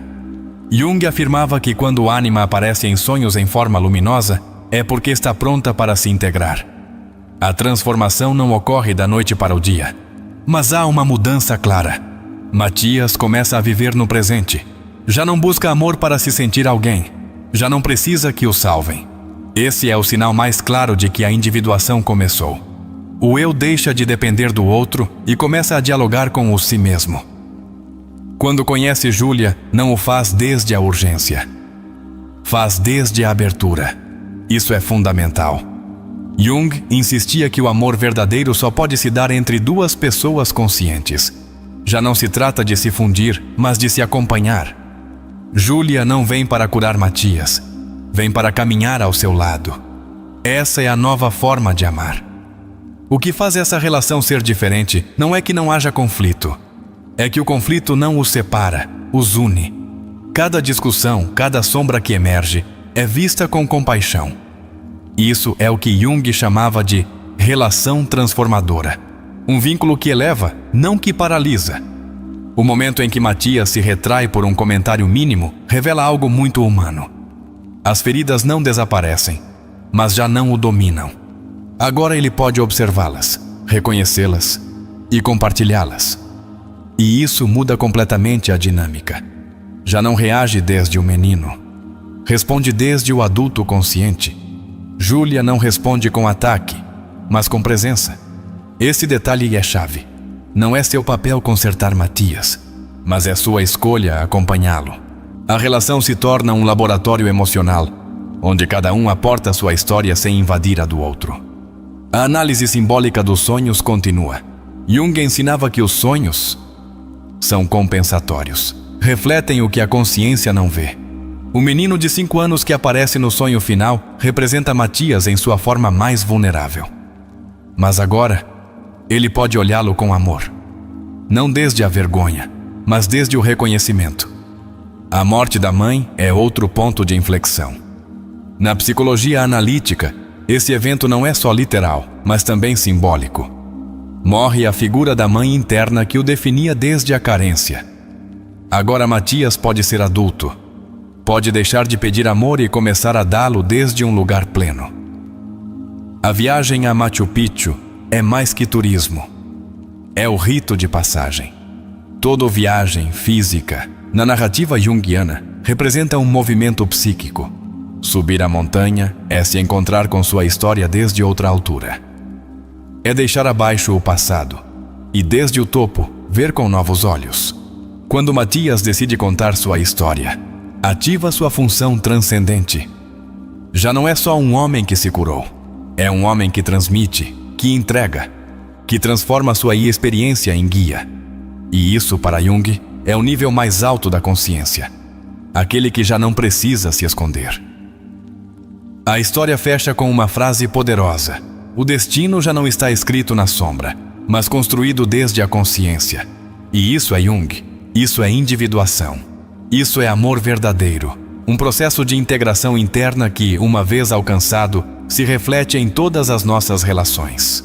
Jung afirmava que quando o ânima aparece em sonhos em forma luminosa, é porque está pronta para se integrar. A transformação não ocorre da noite para o dia, mas há uma mudança clara. Matias começa a viver no presente. Já não busca amor para se sentir alguém. Já não precisa que o salvem. Esse é o sinal mais claro de que a individuação começou. O eu deixa de depender do outro e começa a dialogar com o si mesmo. Quando conhece Júlia, não o faz desde a urgência. Faz desde a abertura. Isso é fundamental. Jung insistia que o amor verdadeiro só pode se dar entre duas pessoas conscientes. Já não se trata de se fundir, mas de se acompanhar. Júlia não vem para curar Matias, vem para caminhar ao seu lado. Essa é a nova forma de amar. O que faz essa relação ser diferente não é que não haja conflito, é que o conflito não os separa, os une. Cada discussão, cada sombra que emerge, é vista com compaixão. Isso é o que Jung chamava de relação transformadora. Um vínculo que eleva, não que paralisa. O momento em que Matias se retrai por um comentário mínimo revela algo muito humano. As feridas não desaparecem, mas já não o dominam. Agora ele pode observá-las, reconhecê-las e compartilhá-las. E isso muda completamente a dinâmica. Já não reage desde o menino. Responde desde o adulto consciente. Júlia não responde com ataque, mas com presença. Esse detalhe é chave. Não é seu papel consertar Matias, mas é sua escolha acompanhá-lo. A relação se torna um laboratório emocional, onde cada um aporta sua história sem invadir a do outro. A análise simbólica dos sonhos continua. Jung ensinava que os sonhos são compensatórios, refletem o que a consciência não vê. O menino de 5 anos que aparece no sonho final representa Matias em sua forma mais vulnerável. Mas agora, ele pode olhá-lo com amor. Não desde a vergonha, mas desde o reconhecimento. A morte da mãe é outro ponto de inflexão. Na psicologia analítica, esse evento não é só literal, mas também simbólico. Morre a figura da mãe interna que o definia desde a carência. Agora Matias pode ser adulto. Pode deixar de pedir amor e começar a dá-lo desde um lugar pleno. A viagem a Machu Picchu é mais que turismo. É o rito de passagem. Toda viagem física, na narrativa junguiana, representa um movimento psíquico. Subir a montanha é se encontrar com sua história desde outra altura. É deixar abaixo o passado e, desde o topo, ver com novos olhos. Quando Matias decide contar sua história, ativa sua função transcendente. Já não é só um homem que se curou. É um homem que transmite, que entrega, que transforma sua experiência em guia. E isso, para Jung, é o nível mais alto da consciência. Aquele que já não precisa se esconder. A história fecha com uma frase poderosa. O destino já não está escrito na sombra, mas construído desde a consciência. E isso é Jung. Isso é individuação. Isso é amor verdadeiro. Um processo de integração interna que, uma vez alcançado, se reflete em todas as nossas relações.